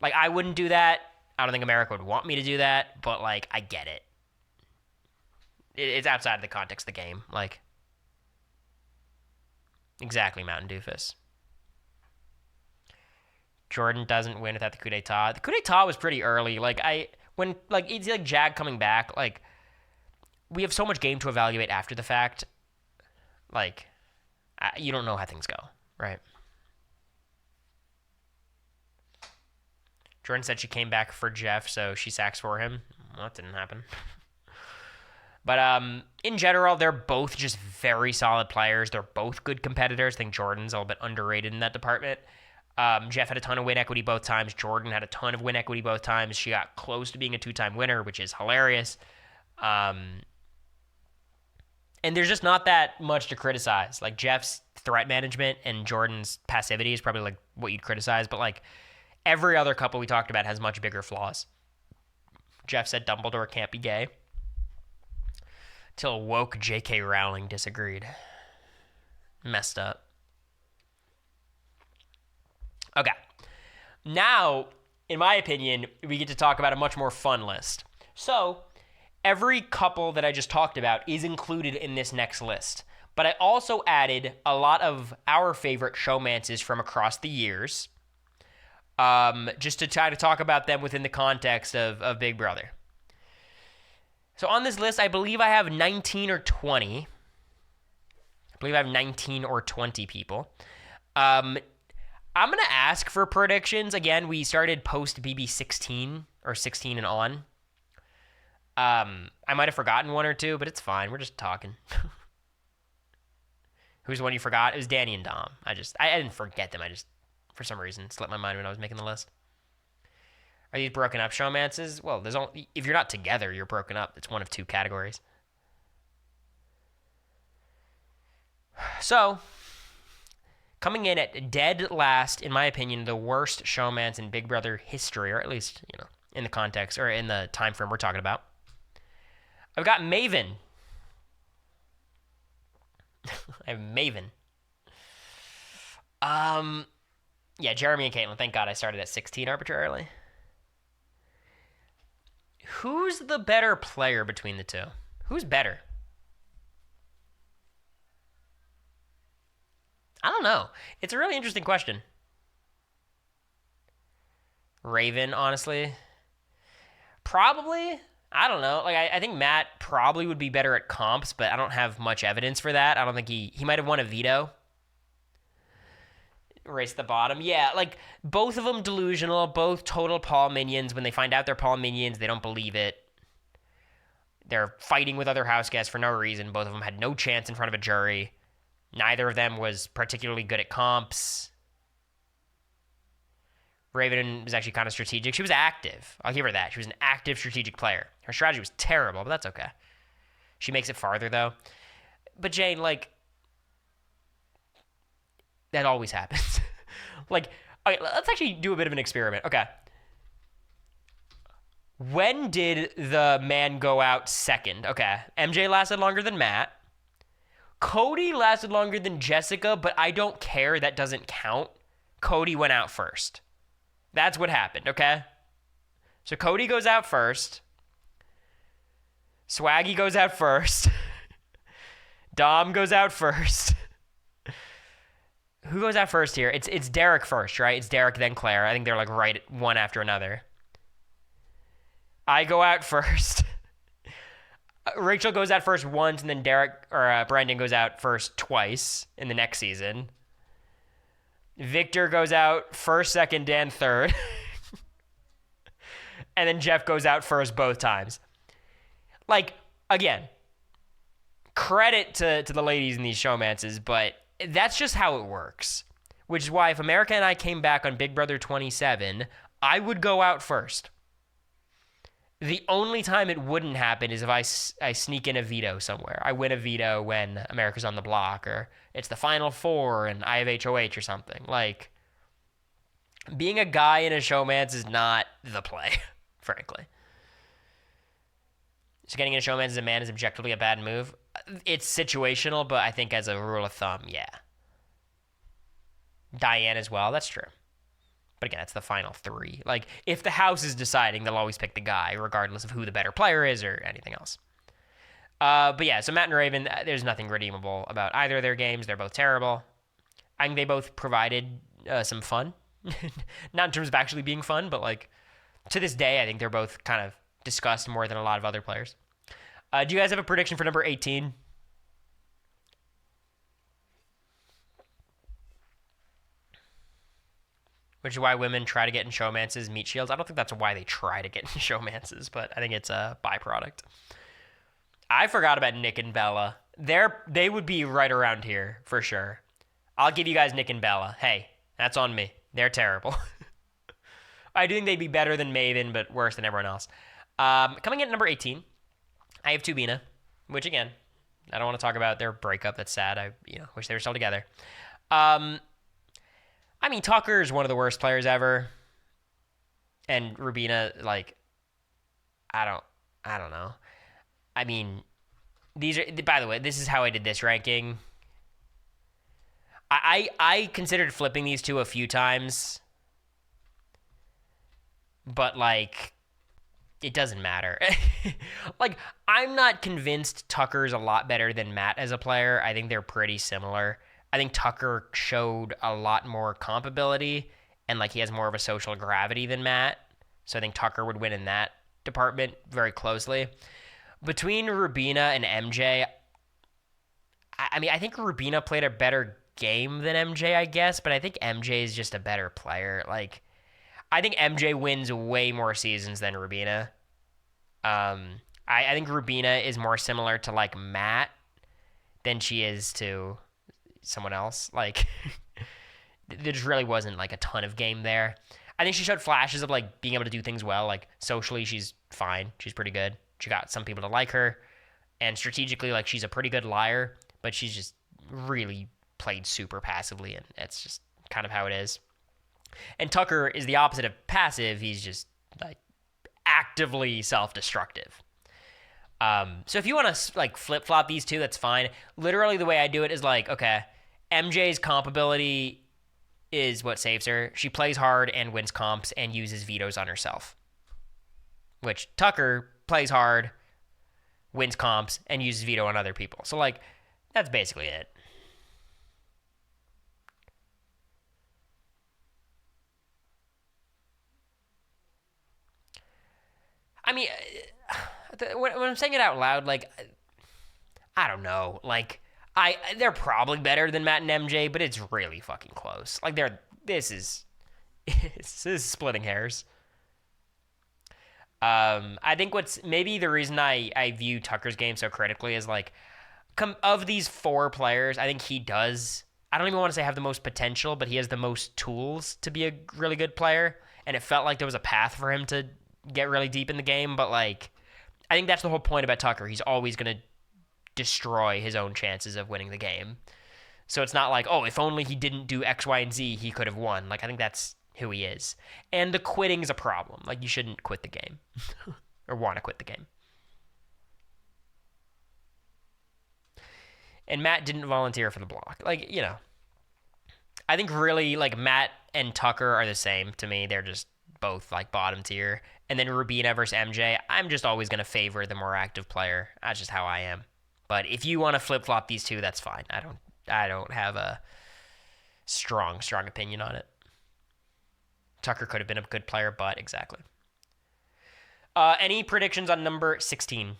Like, I wouldn't do that. I don't think America would want me to do that, but, like, I get it. It's outside of the context of the game. Like, exactly, Mountain Doofus. Jordan doesn't win without the coup d'etat. The coup d'etat was pretty early. It's like Jag coming back. Like, we have so much game to evaluate after the fact. Like, you don't know how things go, right? Jordan said she came back for Jeff, so she sacks for him. Well, that didn't happen. But in general, they're both just very solid players. They're both good competitors. I think Jordan's a little bit underrated in that department. Jeff had a ton of win equity both times. Jordan had a ton of win equity both times. She got close to being a two-time winner, which is hilarious. And there's just not that much to criticize. Like, Jeff's threat management and Jordan's passivity is probably, like, what you'd criticize. But, like, every other couple we talked about has much bigger flaws. Jeff said Dumbledore can't be gay. Till woke J.K. Rowling disagreed. Messed up. Okay. Now, in my opinion, we get to talk about a much more fun list. So, every couple that I just talked about is included in this next list. But I also added a lot of our favorite showmances from across the years, just to try to talk about them within the context of Big Brother. So on this list, I believe I have 19 or 20. I believe I have 19 or 20 people. I'm going to ask for predictions. Again, we started post BB 16 or 16 and on. I might have forgotten one or two, but it's fine. We're just talking. Who's the one you forgot? It was Danny and Dom. I didn't forget them. I just, for some reason, slipped my mind when I was making the list. Are these broken up showmances? Well, if you're not together, you're broken up. It's one of two categories. So, coming in at dead last, in my opinion, the worst showmance in Big Brother history, or at least, you know, in the context, or in the time frame we're talking about. I've got Maven. I have Maven. Yeah, Jeremy and Caitlin. Thank God I started at 16 arbitrarily. Who's the better player between the two? Who's better? I don't know. It's a really interesting question. Raven, honestly. Probably. I don't know. Like, I think Matt probably would be better at comps, but I don't have much evidence for that. I don't think he might have won a veto. Race the bottom. Yeah, like, both of them delusional, both total Paul minions. When they find out they're Paul minions, they don't believe it. They're fighting with other house guests for no reason. Both of them had no chance in front of a jury. Neither of them was particularly good at comps. Raven was actually kind of strategic. She was active. I'll give her that. She was an active strategic player. Her strategy was terrible, but that's okay. She makes it farther, though. But Jane, like, that always happens. Like, okay, let's actually do a bit of an experiment. Okay. When did the man go out second? Okay. MJ lasted longer than Matt. Cody lasted longer than Jessica, but I don't care. That doesn't count. Cody went out first. That's what happened, okay? So Cody goes out first. Swaggy goes out first. Dom goes out first. Who goes out first here? It's Derek first, right? It's Derek, then Claire. I think they're like right one after another. I go out first. Rachel goes out first once, and then Brendan goes out first twice in the next season. Victor goes out first, second, Dan third. And then Jeff goes out first both times. Like, again, credit to the ladies in these showmances, but that's just how it works. Which is why if America and I came back on Big Brother 27, I would go out first. The only time it wouldn't happen is if I sneak in a veto somewhere. I win a veto when America's on the block, or it's the Final Four and I have HOH or something. Like, being a guy in a showmance is not the play, frankly. So getting in a showmance as a man is objectively a bad move. It's situational, but I think as a rule of thumb, yeah. Diane as well, that's true. But again, it's the final three. Like, if the house is deciding, they'll always pick the guy, regardless of who the better player is or anything else. But yeah, so Matt and Raven, there's nothing redeemable about either of their games. They're both terrible. I think they both provided some fun. Not in terms of actually being fun, but like, to this day, I think they're both kind of discussed more than a lot of other players. Do you guys have a prediction for number 18? Which is why women try to get in showmances, meat shields. I don't think that's why they try to get in showmances, but I think it's a byproduct. I forgot about Nick and Bella. They would be right around here for sure. I'll give you guys Nick and Bella. Hey, that's on me. They're terrible. I do think they'd be better than Maven, but worse than everyone else. Coming in at number 18, I have Tubina, which again, I don't want to talk about their breakup. That's sad. I wish they were still together. I mean, Tucker is one of the worst players ever, and Rubina, like, I don't know. I mean, these are. By the way, this is how I did this ranking. I considered flipping these two a few times, but like, it doesn't matter. Like, I'm not convinced Tucker's a lot better than Matt as a player. I think they're pretty similar. I think Tucker showed a lot more comp ability, and like, he has more of a social gravity than Matt. So I think Tucker would win in that department very closely. Between Rubina and MJ, I mean, I think Rubina played a better game than MJ, I guess, but I think MJ is just a better player. Like, I think MJ wins way more seasons than Rubina. I think Rubina is more similar to like Matt than she is to someone else. Like, there just really wasn't like a ton of game there. I think she showed flashes of like being able to do things well. Like, socially, she's fine. She's pretty good. She got some people to like her, and strategically, like, she's a pretty good liar, but she's just really played super passively, and it's just kind of how it is. And Tucker is the opposite of passive. He's just like actively self-destructive. So if you want to like flip-flop these two, that's fine. Literally, the way I do it is like, okay, MJ's comp ability is what saves her. She plays hard and wins comps and uses vetoes on herself. Which Tucker plays hard, wins comps, and uses veto on other people. So like, that's basically it. I mean, when I'm saying it out loud, like, I don't know. Like, they're probably better than Matt and MJ, but it's really fucking close. Like, this is splitting hairs. I think what's maybe the reason I view Tucker's game so critically is like, of these four players, I think he does, I don't even want to say have the most potential, but he has the most tools to be a really good player. And it felt like there was a path for him to get really deep in the game, but like, I think that's the whole point about Tucker. He's always going to destroy his own chances of winning the game. So it's not like, oh, if only he didn't do X, Y, and Z, he could have won. Like, I think that's who he is. And the quitting's a problem. Like, you shouldn't quit the game or want to quit the game. And Matt didn't volunteer for the block. Like, I think really, like, Matt and Tucker are the same to me. They're just both like bottom tier. And then Rubina versus MJ, I'm just always going to favor the more active player. That's just how I am. But if you want to flip-flop these two, that's fine. I don't have a strong opinion on it. Tucker could have been a good player, but exactly. Any predictions on number 16? I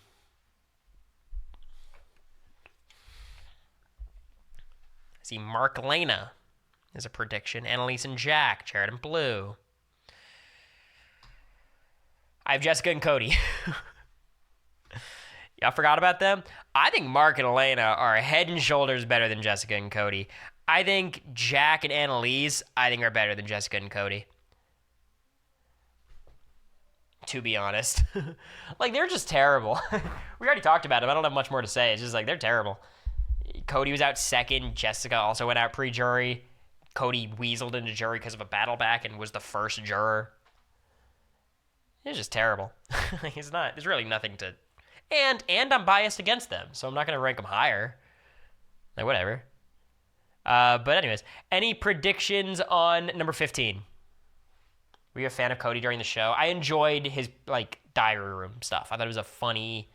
see Mark Lena is a prediction. Annalise and Jack, Jared and Blue. I have Jessica and Cody. Y'all forgot about them? I think Mark and Elena are head and shoulders better than Jessica and Cody. I think Jack and Annalise, are better than Jessica and Cody. to be honest. Like, they're just terrible. We already talked about them. I don't have much more to say. It's just like, they're terrible. Cody was out second. Jessica also went out pre-jury. Cody weaseled into jury because of a battle back and was the first juror. It's just terrible. It's not. There's really nothing to. And I'm biased against them, so I'm not going to rank them higher. Like, whatever. But anyways, any predictions on number 15? Were you a fan of Cody during the show? I enjoyed his, like, diary room stuff. I thought it was a funny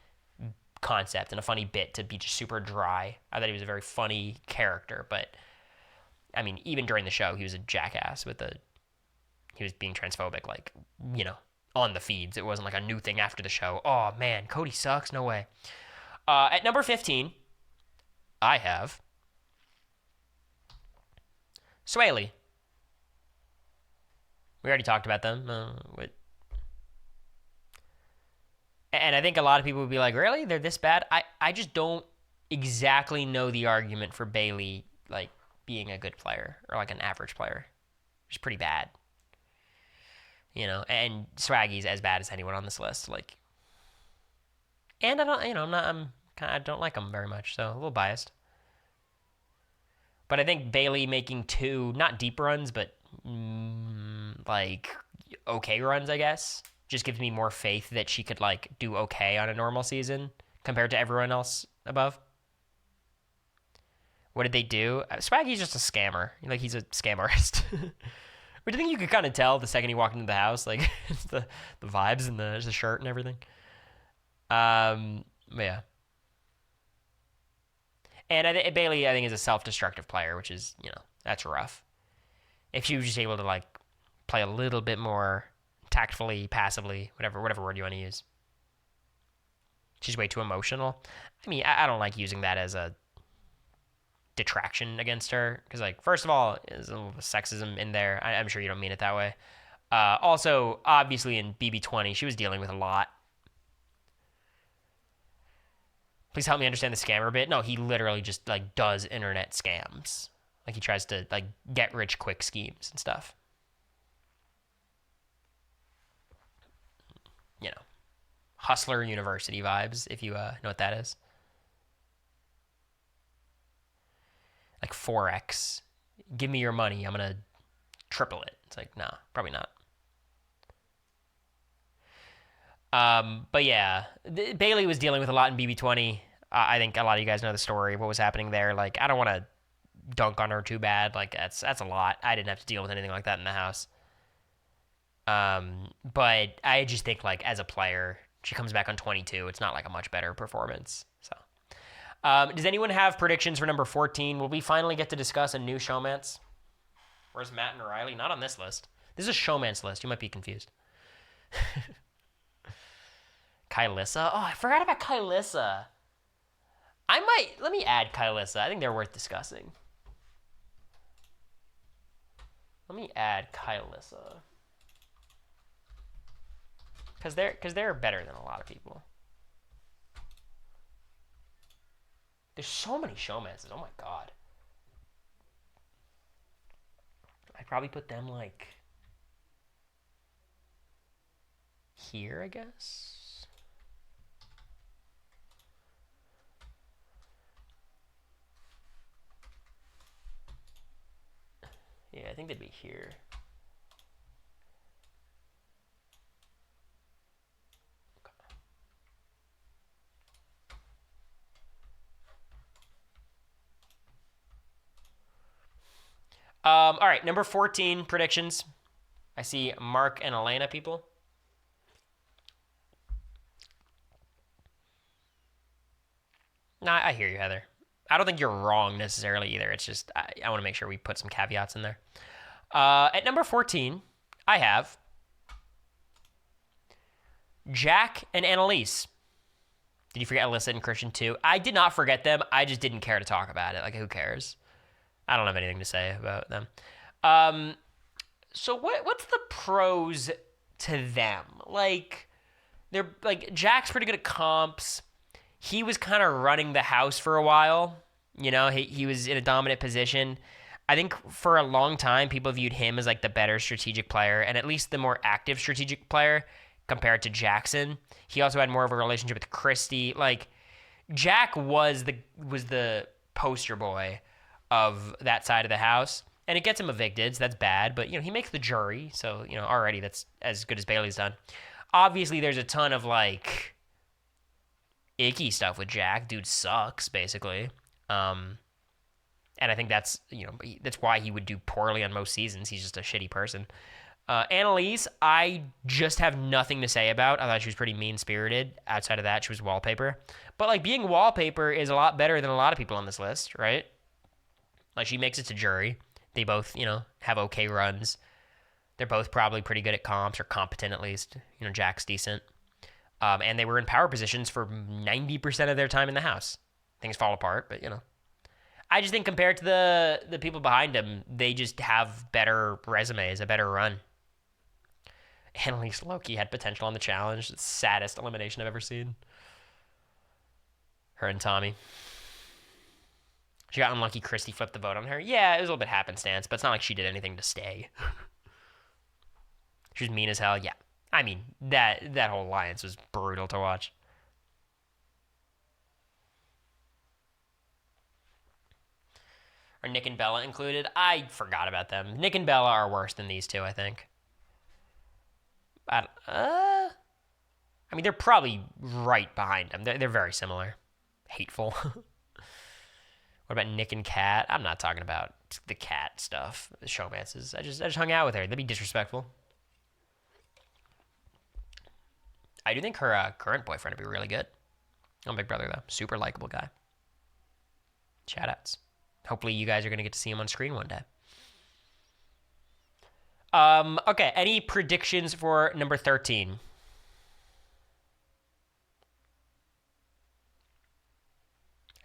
concept and a funny bit to be just super dry. I thought he was a very funny character, but, I mean, even during the show, he was a jackass he was being transphobic, like, you know, on the feeds. It wasn't like a new thing after the show. Oh, man, Cody sucks? No way. At number 15, I have Swaley. We already talked about them. And I think a lot of people would be like, really? They're this bad? I just don't exactly know the argument for Bailey, like, being a good player or, like, an average player. She's pretty bad. You know, and Swaggy's as bad as anyone on this list. Like, and I don't, you know, I don't like him very much, so a little biased. But I think Bailey making 2, not deep runs, but like okay runs, I guess, just gives me more faith that she could like do okay on a normal season compared to everyone else above. What did they do? Swaggy's just a scammer. Like, he's a scam artist. But I think you could kind of tell the second he walked into the house, like the vibes and the shirt and everything. But yeah. And Bailey, I think, is a self-destructive player, which is, you know, that's rough. If she was just able to, like, play a little bit more tactfully, passively, whatever word you want to use. She's way too emotional. I mean, I don't like using that as a detraction against her. Because, like, first of all, there's a little sexism in there. I'm sure you don't mean it that way. Also, obviously, in BB20, she was dealing with a lot. Please help me understand the scammer bit. No, he literally just, like, does internet scams. Like, he tries to, like, get rich quick schemes and stuff. You know, Hustler University vibes, if you know what that is. Like, Forex. Give me your money. I'm going to triple it. It's like, nah, probably not. But yeah, Bailey was dealing with a lot in BB20. I think a lot of you guys know the story, what was happening there. Like, I don't want to dunk on her too bad. Like, that's a lot. I didn't have to deal with anything like that in the house. But I just think, like, as a player, she comes back on 22. It's not like a much better performance. So, does anyone have predictions for number 14? Will we finally get to discuss a new showmance? Where's Matt and Riley? Not on this list. This is a showmance list. You might be confused. Kylissa? Oh, I forgot about Kylissa. Let me add Kylissa. I think they're worth discussing. Let me add Kylissa. Because they're better than a lot of people. There's so many showmances. Oh my god. I'd probably put them, like, here, I guess. Yeah, I think they'd be here. Okay. All right, number 14 predictions. I see Mark and Elena people. Nah, I hear you, Heather. I don't think you're wrong necessarily either. It's just I want to make sure we put some caveats in there. At number 14, I have Jack and Annalise. Did you forget Alyssa and Christian too? I did not forget them. I just didn't care to talk about it. Like, who cares? I don't have anything to say about them. So what's the pros to them? Like, they're like, Jack's pretty good at comps. He was kind of running the house for a while. You know, he was in a dominant position. I think for a long time, people viewed him as, like, the better strategic player and at least the more active strategic player. compared to Jackson. He also had more of a relationship with Christy. Like, Jack was the poster boy of that side of the house, and it gets him evicted, so that's bad. But he makes the jury, so already that's as good as Bailey's done. Obviously, there's a ton of like icky stuff with Jack. Dude sucks, basically. And I think that's that's why he would do poorly on most seasons. He's just a shitty person. Annalise, I just have nothing to say about. I thought she was pretty mean-spirited. Outside of that, she was wallpaper. But like being wallpaper is a lot better than a lot of people on this list, right? Like she makes it to jury. They both, have okay runs. They're both probably pretty good at comps, or competent at least. Jack's decent. And they were in power positions for 90% of their time in the house. Things fall apart, but I just think compared to the people behind him, they just have better resumes, a better run. Annalise Loki had potential on the challenge. The saddest elimination I've ever seen. Her and Tommy. She got unlucky. Christy flipped the vote on her. Yeah, it was a little bit happenstance, but it's not like she did anything to stay. She was mean as hell. Yeah. I mean, that whole alliance was brutal to watch. Are Nick and Bella included? I forgot about them. Nick and Bella are worse than these two, I think. I mean, they're probably right behind them. They're very similar. Hateful. What about Nick and Kat? I'm not talking about the Kat stuff, the showmances. I just hung out with her. That'd be disrespectful. I do think her current boyfriend would be really good. Oh, Big Brother, though. Super likable guy. Shoutouts. Hopefully you guys are going to get to see him on screen one day. Okay, any predictions for number 13?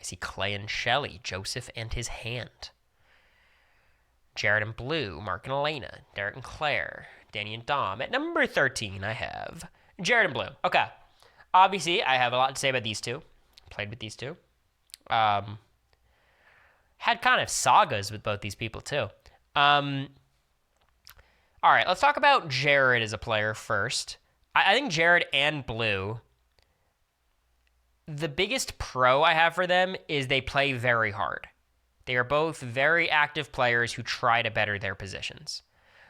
I see Clay and Shelly, Joseph and his hand. Jared and Blue, Mark and Elena, Derek and Claire, Danny and Dom. At number 13, I have Jared and Blue. Okay. Obviously, I have a lot to say about these two. Played with these two. Had kind of sagas with both these people, too. All right, let's talk about Jared as a player first. I think Jared and Blue, the biggest pro I have for them is they play very hard. They are both very active players who try to better their positions,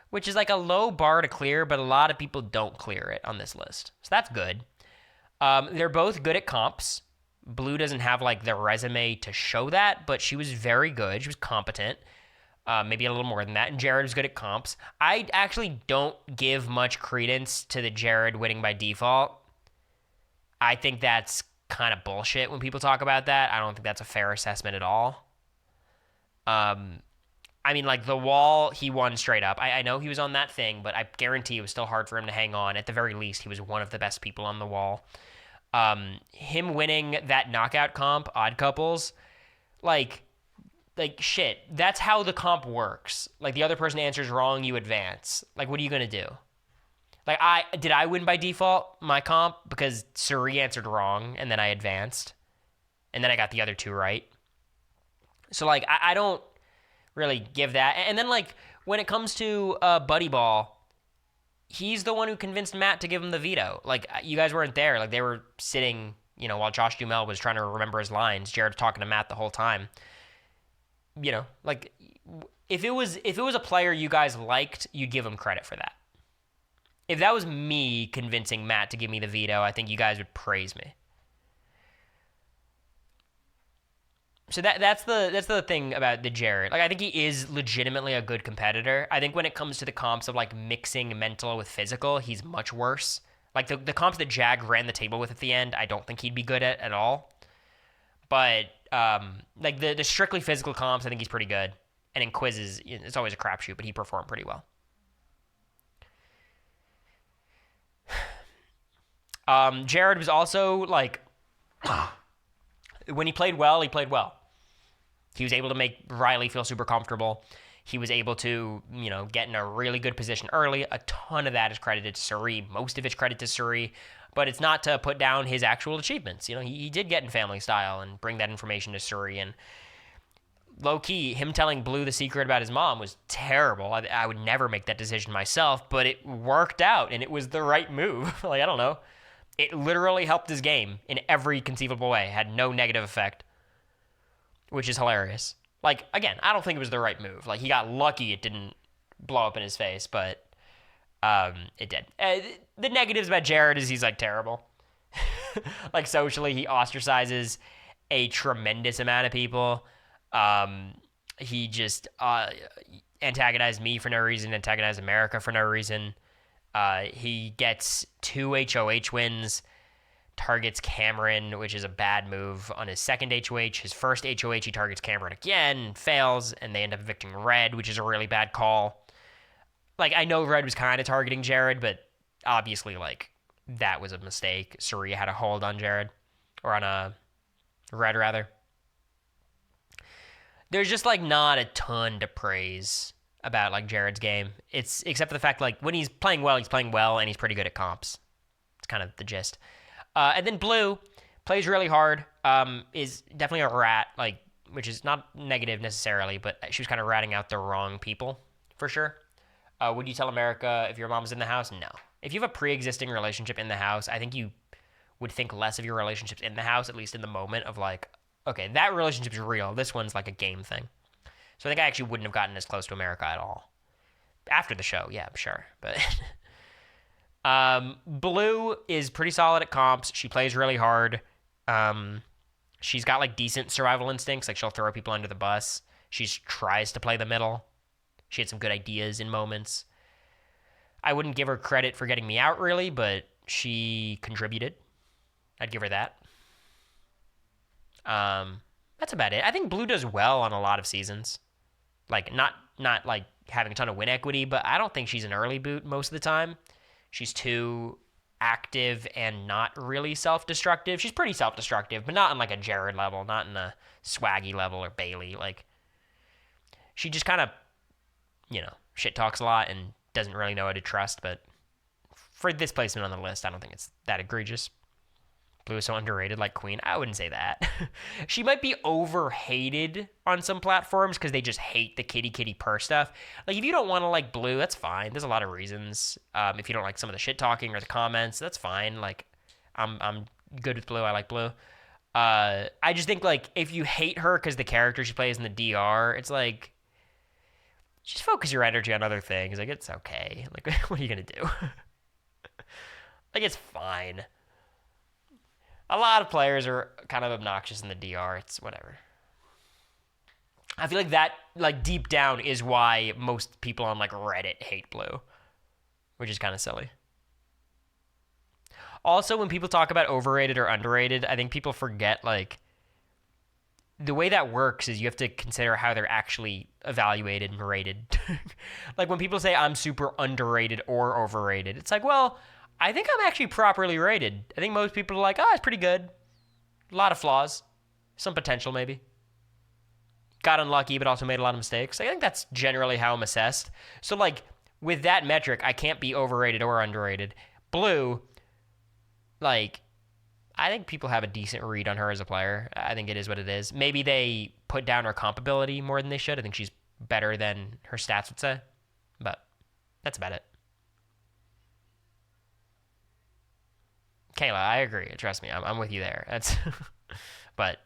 which is like a low bar to clear, but a lot of people don't clear it on this list. So that's good. They're both good at comps. Blue doesn't have like the resume to show that, but she was very good. She was competent. Maybe a little more than that. And Jared was good at comps. I actually don't give much credence to the Jared winning by default. I think that's kind of bullshit when people talk about that. I don't think that's a fair assessment at all. I mean, like the wall, he won straight up. I know he was on that thing, but I guarantee it was still hard for him to hang on. At the very least, he was one of the best people on the wall. Him winning that knockout comp, Odd Couples, like shit, that's how the comp works. Like the other person answers wrong, you advance. Like what are you going to do? Like did I win by default my comp because Suri answered wrong and then I advanced and then I got the other two right. So like I don't really give that. And then like when it comes to Buddy Ball, he's the one who convinced Matt to give him the veto. Like you guys weren't there. Like they were sitting, while Josh Duhamel was trying to remember his lines. Jared was talking to Matt the whole time. Like if it was a player you guys liked, you'd give him credit for that. If that was me convincing Matt to give me the veto, I think you guys would praise me. So that's the thing about the Jared. Like I think he is legitimately a good competitor. I think when it comes to the comps of like mixing mental with physical, he's much worse. Like the comps that Jag ran the table with at the end, I don't think he'd be good at all. But like the strictly physical comps, I think he's pretty good. And in quizzes, it's always a crapshoot, but he performed pretty well. Jared was also like, when he played well, he played well. He was able to make Riley feel super comfortable. He was able to, get in a really good position early. A ton of that is credited to Suri. Most of it's credit to Suri. But it's not to put down his actual achievements. He did get in family style and bring that information to Suri. And low key, him telling Blue the secret about his mom was terrible. I would never make that decision myself, but it worked out and it was the right move. Like, I don't know. It literally helped his game in every conceivable way. It had no negative effect, which is hilarious. Like, again, I don't think it was the right move. Like, he got lucky it didn't blow up in his face, but it did. The negatives about Jared is he's, like, terrible. Like, socially, he ostracizes a tremendous amount of people. He just antagonized me for no reason, antagonized America for no reason. He gets 2 HOH wins, targets Cameron, which is a bad move on his second HOH. His first HOH, he targets Cameron again, fails, and they end up evicting Red, which is a really bad call. Like, I know Red was kind of targeting Jared, but obviously, like, that was a mistake. Saria had a hold on Jared, or on Red, rather. There's just, like, not a ton to praise about, like, Jared's game. It's except for the fact, like, when he's playing well, and he's pretty good at comps. It's kind of the gist. And then Blue plays really hard, is definitely a rat, like, which is not negative necessarily, but she was kind of ratting out the wrong people, for sure. Would you tell America if your mom's in the house? No. If you have a pre-existing relationship in the house, I think you would think less of your relationships in the house, at least in the moment of, like, okay, that relationship's real. This one's like a game thing. So I think I actually wouldn't have gotten as close to America at all. After the show, yeah, sure. But Blue is pretty solid at comps. She plays really hard. She's got, like, decent survival instincts. Like, she'll throw people under the bus. She tries to play the middle. She had some good ideas in moments. I wouldn't give her credit for getting me out, really, but she contributed. I'd give her that. That's about it. I think Blue does well on a lot of seasons. Like, not like having a ton of win equity, but I don't think she's an early boot most of the time. She's too active and not really self-destructive. She's pretty self-destructive, but not on, like, a Jared level, not in a Swaggy level or Bailey. Like, she just kind of, shit talks a lot and doesn't really know how to trust, but for this placement on the list, I don't think it's that egregious. Blue is so underrated, like Queen. I wouldn't say that. She might be over-hated on some platforms because they just hate the kitty purr stuff. Like, if you don't want to like Blue, that's fine. There's a lot of reasons. If you don't like some of the shit talking or the comments, that's fine. Like, I'm good with Blue. I like Blue. I just think, like, if you hate her because the character she plays in the DR, it's like, just focus your energy on other things. Like, it's okay. Like, what are you going to do? Like, it's fine. A lot of players are kind of obnoxious in the DR. It's whatever. I feel like that, like, deep down is why most people on, like, Reddit hate Blue, which is kind of silly. Also, when people talk about overrated or underrated, I think people forget, like, the way that works is you have to consider how they're actually evaluated and rated. Like, when people say I'm super underrated or overrated, it's like, well, I think I'm actually properly rated. I think most people are like, oh, it's pretty good. A lot of flaws. Some potential, maybe. Got unlucky, but also made a lot of mistakes. I think that's generally how I'm assessed. So, like, with that metric, I can't be overrated or underrated. Blue, like, I think people have a decent read on her as a player. I think it is what it is. Maybe they put down her comp ability more than they should. I think she's better than her stats would say. But that's about it. Kayla, I agree. Trust me, I'm with you there. That's, but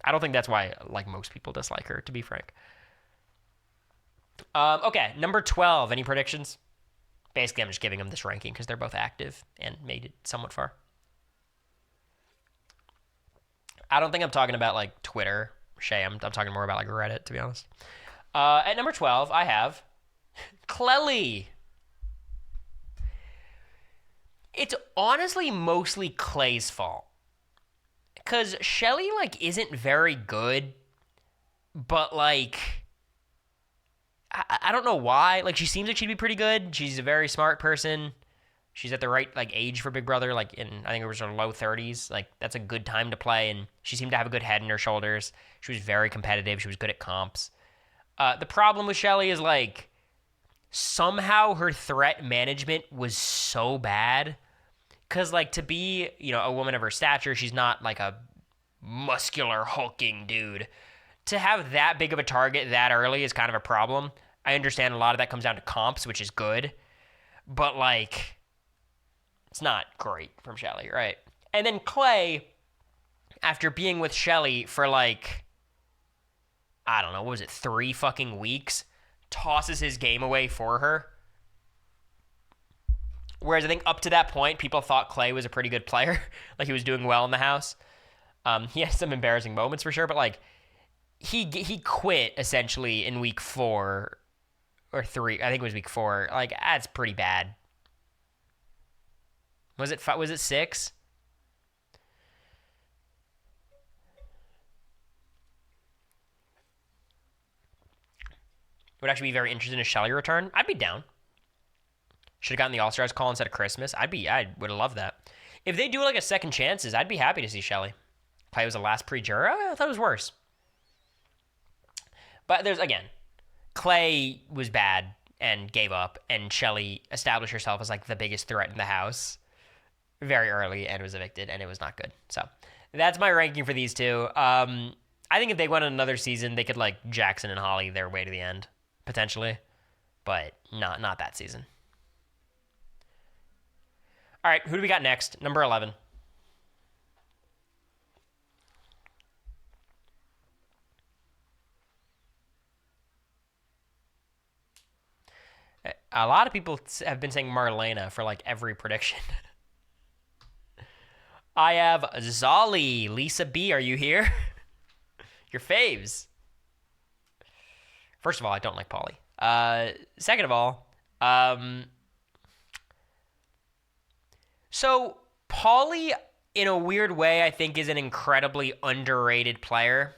I don't think that's why, like, most people dislike her, to be frank. Okay, number 12. Any predictions? Basically, I'm just giving them this ranking because they're both active and made it somewhat far. I don't think I'm talking about, like, Twitter. Shay, I'm talking more about, like, Reddit, to be honest. At number 12, I have Clelly. It's honestly mostly Clay's fault. Because Shelly, like, isn't very good, but, like, I don't know why. Like, she seems like she'd be pretty good. She's a very smart person. She's at the right, like, age for Big Brother, like, I think it was her low 30s. Like, that's a good time to play, and she seemed to have a good head in her shoulders. She was very competitive. She was good at comps. The problem with Shelly is, like, somehow her threat management was so bad. Because, like, to be, a woman of her stature, she's not, like, a muscular, hulking dude. to have that big of a target that early is kind of a problem. I understand a lot of that comes down to comps, which is good, but like, it's not great from Shelly, right? And then Clay, after being with Shelly for like, I don't know, what was it, 3 fucking weeks, tosses his game away for her. Whereas I think up to that point, people thought Clay was a pretty good player. Like, he was doing well in the house. He had some embarrassing moments for sure, but like, he quit essentially in week 4 or 3. I think it was week 4. Like, that's pretty bad. Was it 6? Would actually be very interested in a Shelly return. I'd be down. Should have gotten the All-Stars call instead of Christmas. I would have loved that. If they do like a second chances, I'd be happy to see Shelly. Clay was the last pre-juror. I thought it was worse. But there's, again, Clay was bad and gave up, and Shelly established herself as like the biggest threat in the house very early and was evicted, and it was not good. So that's my ranking for these two. I think if they went on another season, they could like Jackson and Holly their way to the end, potentially, but not that season. All right, who do we got next? Number 11. A lot of people have been saying Marlena for like every prediction. I have Zolly. Lisa B, are you here? Your faves. First of all, I don't like Polly. Second of all, so Polly, in a weird way, I think is an incredibly underrated player.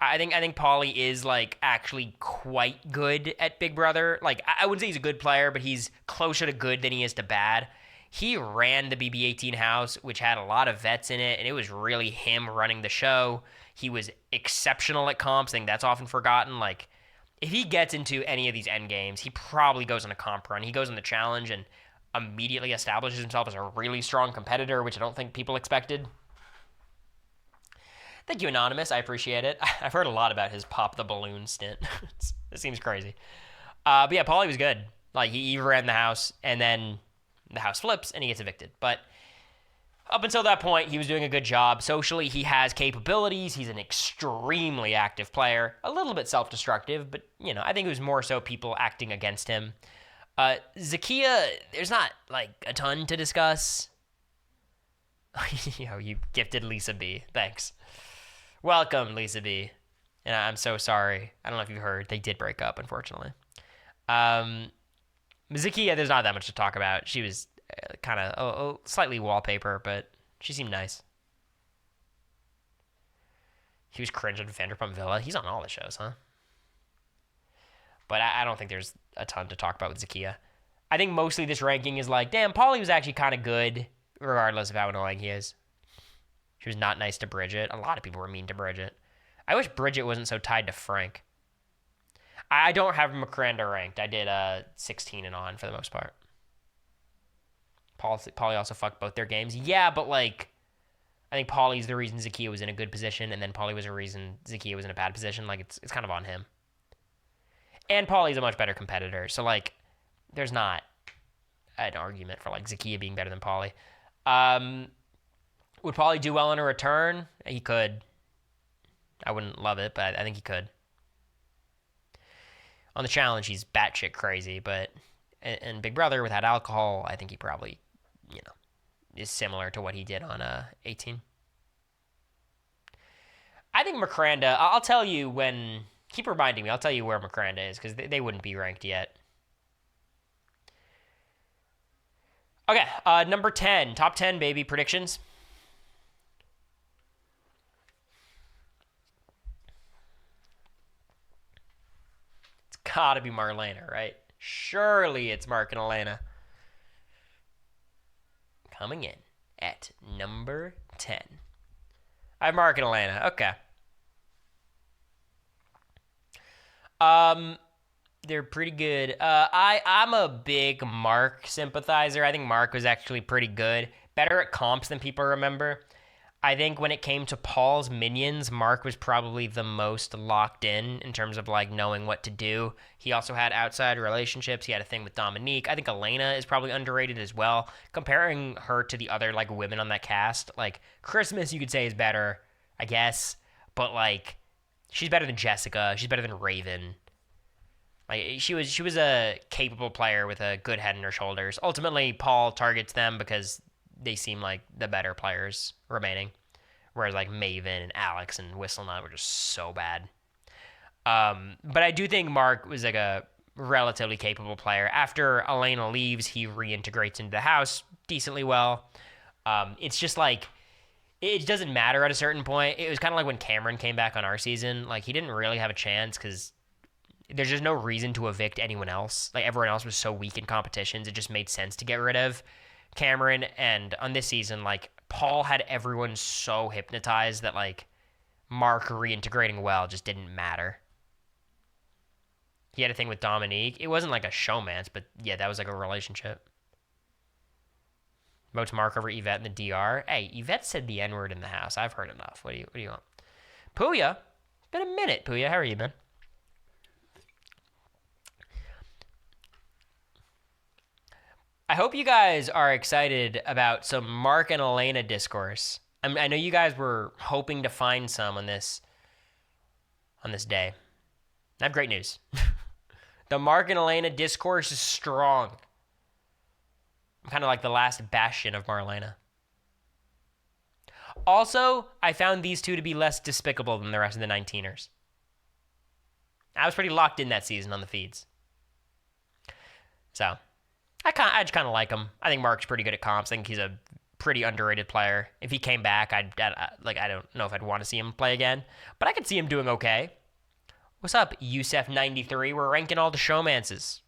I think Polly is like actually quite good at Big Brother. Like, I wouldn't say he's a good player, but he's closer to good than he is to bad. He ran the BB18 house, which had a lot of vets in it, and it was really him running the show. He was exceptional at comps. I think that's often forgotten. Like, if he gets into any of these end games, he probably goes on a comp run. He goes on the challenge and immediately establishes himself as a really strong competitor, which I don't think people expected. Thank you, Anonymous. I appreciate it. I've heard a lot about his pop the balloon stint. It seems crazy. But yeah, Paulie was good. Like, he ran the house, and then the house flips, and he gets evicted. But up until that point, he was doing a good job. Socially, he has capabilities. He's an extremely active player. A little bit self-destructive, but, you know, I think it was more so people acting against him. Zakia, there's not, like, a ton to discuss. You know, you gifted Lisa B. Thanks. Welcome, Lisa B. And I'm so sorry. I don't know if you've heard. They did break up, unfortunately. Zakia, there's not that much to talk about. She was kind of slightly wallpaper, but she seemed nice. He was cringe on Vanderpump Villa. He's on all the shows, huh? But I don't think there's a ton to talk about with Zakia. I think mostly this ranking is like, damn, Paulie was actually kind of good, regardless of how annoying he is. She was not nice to Bridget. A lot of people were mean to Bridget. I wish Bridget wasn't so tied to Frank. I don't have Makranda ranked. I did 16 and on for the most part. Paulie also fucked both their games. Yeah, but like, I think Paulie's the reason Zakia was in a good position, and then Paulie was the reason Zakia was in a bad position. Like, it's kind of on him. And Paulie's a much better competitor, so like, there's not an argument for like Zakia being better than Paulie. Would Paulie do well in a return? He could. I wouldn't love it, but I think he could. On the challenge, he's batshit crazy, but in Big Brother without alcohol, I think he probably, you know, is similar to what he did on 18. I think Makranda, I'll tell you when, keep reminding me, I'll tell you where Makranda is, because they wouldn't be ranked yet. Okay, number 10, top 10, baby, predictions. Gotta be Marlena, right? Surely it's Mark and Elena. Coming in at number 10. I have Mark and Elena. Okay. They're pretty good. I'm a big Mark sympathizer. I think Mark was actually pretty good. Better at comps than people remember. I think when it came to Paul's minions, Mark was probably the most locked in terms of like knowing what to do. He also had outside relationships. He had a thing with Dominique. I think Elena is probably underrated as well. Comparing her to the other like women on that cast, like Christmas, you could say is better, I guess, but like she's better than Jessica. She's better than Raven. Like she was a capable player with a good head on her shoulders. Ultimately, Paul targets them because they seem like the better players remaining. Whereas like Maven and Alex and Whistlenut were just so bad. But I do think Mark was like a relatively capable player. After Elena leaves, he reintegrates into the house decently well. It's just like it doesn't matter at a certain point. It was kind of like when Cameron came back on our season. Like he didn't really have a chance because there's just no reason to evict anyone else. Like everyone else was so weak in competitions, it just made sense to get rid of Cameron. And on this season, like Paul had everyone so hypnotized that like Mark reintegrating well just didn't matter. He had a thing with Dominique. It wasn't like a showmance, but yeah, that was like a relationship. Votes Mark over Yvette in the DR. Hey, Yvette said the N-word in the house. I've heard enough. What do you want? Puya? Been a minute, Puya. How are you, man? I hope you guys are excited about some Mark and Elena discourse. I know you guys were hoping to find some on this day. I have great news. The Mark and Elena discourse is strong. I'm kind of like the last bastion of Marlena. Also, I found these two to be less despicable than the rest of the 19ers. I was pretty locked in that season on the feeds. So, I just kind of like him. I think Mark's pretty good at comps. I think he's a pretty underrated player. If he came back, I don't know if I'd want to see him play again, but I could see him doing okay. What's up, Yusef93? We're ranking all the showmances.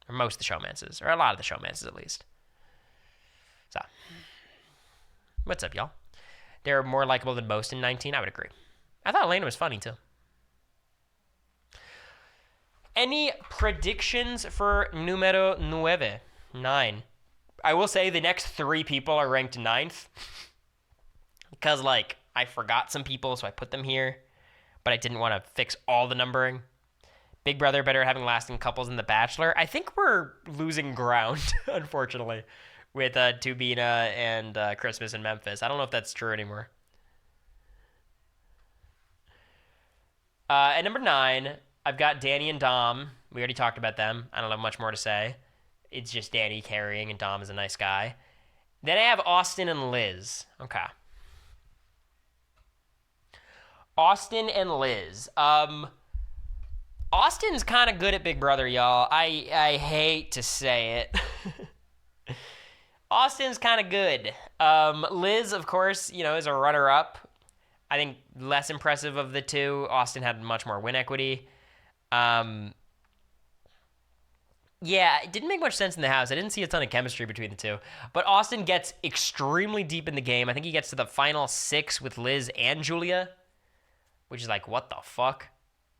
Or most of the showmances. Or a lot of the showmances, at least. So, what's up, y'all? They're more likable than most in 19. I would agree. I thought Elena was funny, too. Any predictions for numero 9? I will say the next 3 people are ranked 9th. Because, like, I forgot some people, so I put them here. But I didn't want to fix all the numbering. Big Brother better having lasting couples than The Bachelor. I think we're losing ground, unfortunately, with Tubina and Christmas in Memphis. I don't know if that's true anymore. At number 9, I've got Danny and Dom. We already talked about them. I don't have much more to say. It's just Danny carrying, and Dom is a nice guy. Then I have Austin and Liz. Okay. Austin and Liz. Austin's kind of good at Big Brother, y'all. I hate to say it. Austin's kind of good. Liz, of course, is a runner-up. I think less impressive of the two. Austin had much more win equity. Yeah, it didn't make much sense in the house. I didn't see a ton of chemistry between the two. But Austin gets extremely deep in the game. I think he gets to the final 6 with Liz and Julia, which is like, what the fuck?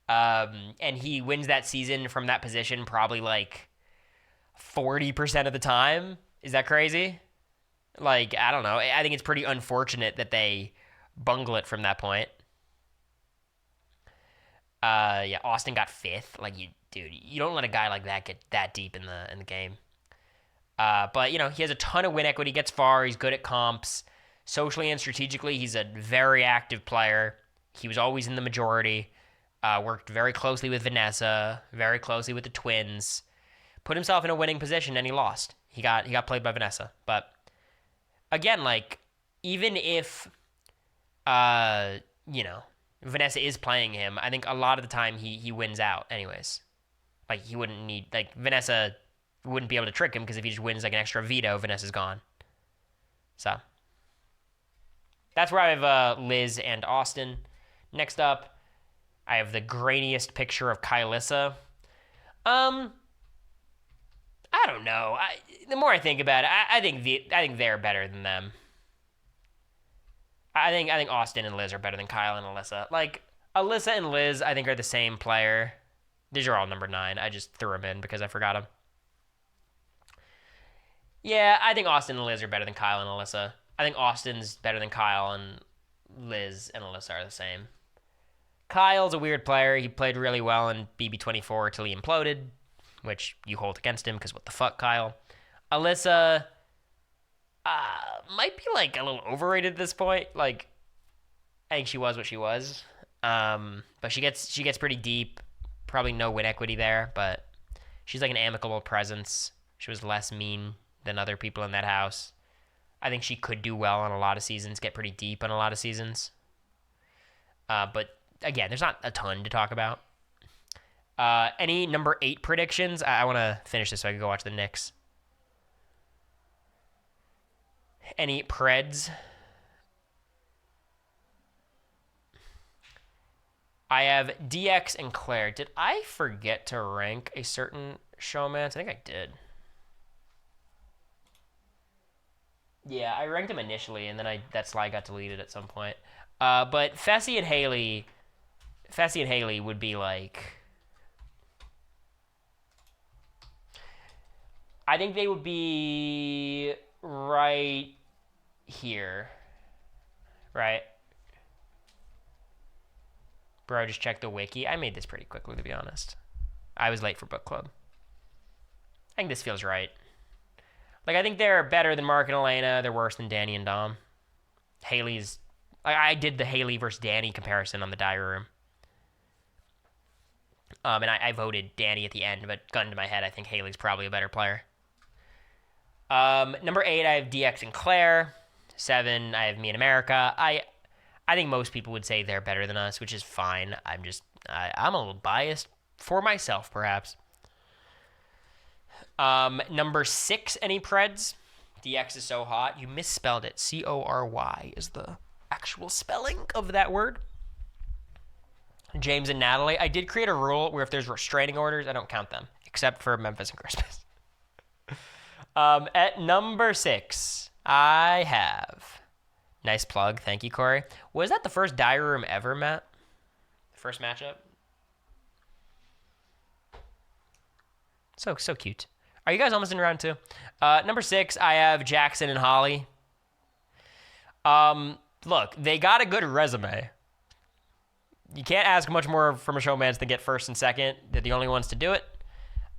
And he wins that season from that position probably like 40% of the time. Is that crazy? Like, I don't know. I think it's pretty unfortunate that they bungle it from that point. Yeah, Austin got 5th. Like, you don't let a guy like that get that deep in the game. But, he has a ton of win equity, gets far, he's good at comps. Socially and strategically, he's a very active player. He was always in the majority. Worked very closely with Vanessa, very closely with the twins. Put himself in a winning position, and he lost. He got played by Vanessa. But, again, like, even if, Vanessa is playing him, I think a lot of the time he wins out anyways. Like, he wouldn't need, like, Vanessa wouldn't be able to trick him because if he just wins, like, an extra veto, Vanessa's gone. So, that's where I have Liz and Austin. Next up, I have the grainiest picture of Kylissa. I don't know. The more I think about it, I think they're better than them. I think Austin and Liz are better than Kyle and Alyssa. Like, Alyssa and Liz, I think, are the same player. These are all number 9. I just threw them in because I forgot them. Yeah, I think Austin and Liz are better than Kyle and Alyssa. I think Austin's better than Kyle, and Liz and Alyssa are the same. Kyle's a weird player. He played really well in BB24 till he imploded, which you hold against him because what the fuck, Kyle. Alyssa might be like a little overrated at this point. Like, I think she was what she was. But she gets pretty deep. Probably no win equity there, but she's like an amicable presence. She was less mean than other people in that house. I think she could do well on a lot of seasons, get pretty deep on a lot of seasons. But again, there's not a ton to talk about. Any number 8 predictions? I want to finish this so I can go watch the Knicks. Any Preds? I have DX and Claire. Did I forget to rank a certain showmance? I think I did. Yeah, I ranked him initially, and then that slide got deleted at some point. But Fessy and Haley would be like... I think they would be right here. Right? Bro, just check the wiki. I made this pretty quickly, to be honest. I was late for book club. I think this feels right. Like, I think they're better than Mark and Elena. They're worse than Danny and Dom. Haley's... I did the Haley versus Danny comparison on the diary room. And I voted Danny at the end, but gun to my head, I think Haley's probably a better player. Number 8, I have DX and Claire. 7, I have me and America. I think most people would say they're better than us, which is fine. I'm a little biased for myself, perhaps. Number 6, any Preds? DX is so hot. You misspelled it. Cory is the actual spelling of that word. James and Natalie. I did create a rule where if there's restraining orders, I don't count them, except for Memphis and Christmas. At number 6, I have... Nice plug. Thank you, Cory. Was that the first diary room ever, Matt? First matchup? So cute. Are you guys almost in round 2? Number 6, I have Jackson and Holly. Look, they got a good resume. You can't ask much more from a showmance than get first and second. They're the only ones to do it.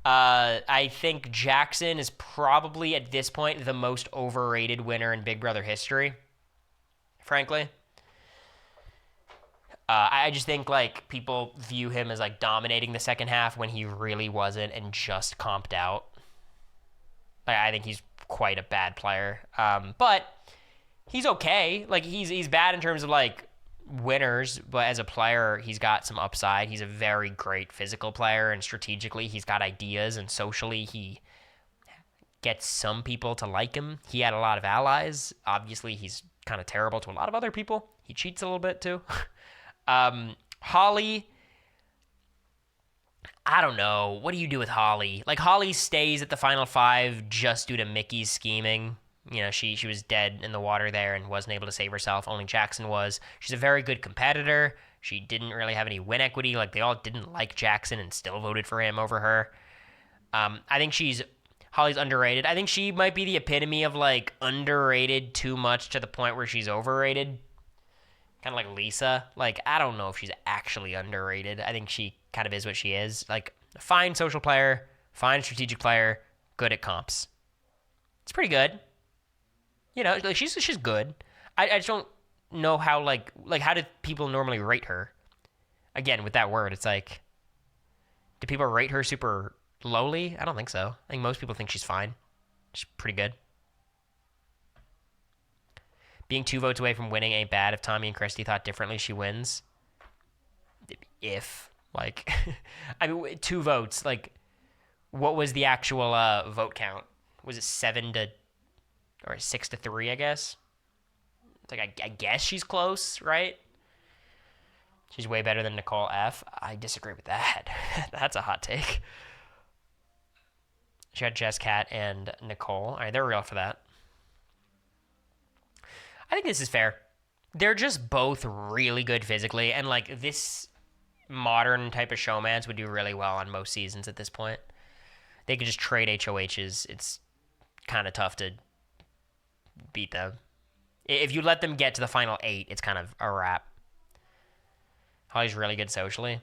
I think Jackson is probably, at this point, the most overrated winner in Big Brother history. Frankly. I just think, like, people view him as, like, dominating the second half when he really wasn't and just comped out. I think he's quite a bad player. But he's okay. Like, he's bad in terms of, like, winners, but as a player, he's got some upside. He's a very great physical player, and strategically, he's got ideas, and socially, he gets some people to like him. He had a lot of allies. Obviously, he's kind of terrible to a lot of other people. He cheats a little bit, too. Holly... I don't know. What do you do with Holly? Like, Holly stays at the Final 5 just due to Mickey's scheming. You know, she was dead in the water there and wasn't able to save herself. Only Jackson was. She's a very good competitor. She didn't really have any win equity. Like, they all didn't like Jackson and still voted for him over her. I think Holly's underrated. I think she might be the epitome of, like, underrated too much to the point where she's overrated. Kind of like Lisa. Like, I don't know if she's actually underrated. I think she kind of is what she is. Like, a fine social player, fine strategic player, good at comps. It's pretty good. You know, like, she's good. I just don't know how, like how do people normally rate her? Again, with that word, it's like, do people rate her super lowly? I don't think so. I think most people think she's fine. She's pretty good. Being 2 votes away from winning ain't bad. If Tommy and Christy thought differently, she wins. If, like, I mean, 2 votes. Like, what was the actual vote count? Was it 7 to, or 6 to 3, I guess? It's like, I guess she's close, right? She's way better than Nicole F. I disagree with that. That's a hot take. She had Jess, Kat, and Nicole. All right, they're real for that. I think this is fair. They're just both really good physically, and, like, this modern type of showmance would do really well on most seasons at this point. They could just trade HOHs. It's kind of tough to beat them. If you let them get to the final 8, it's kind of a wrap. Holly's really good socially.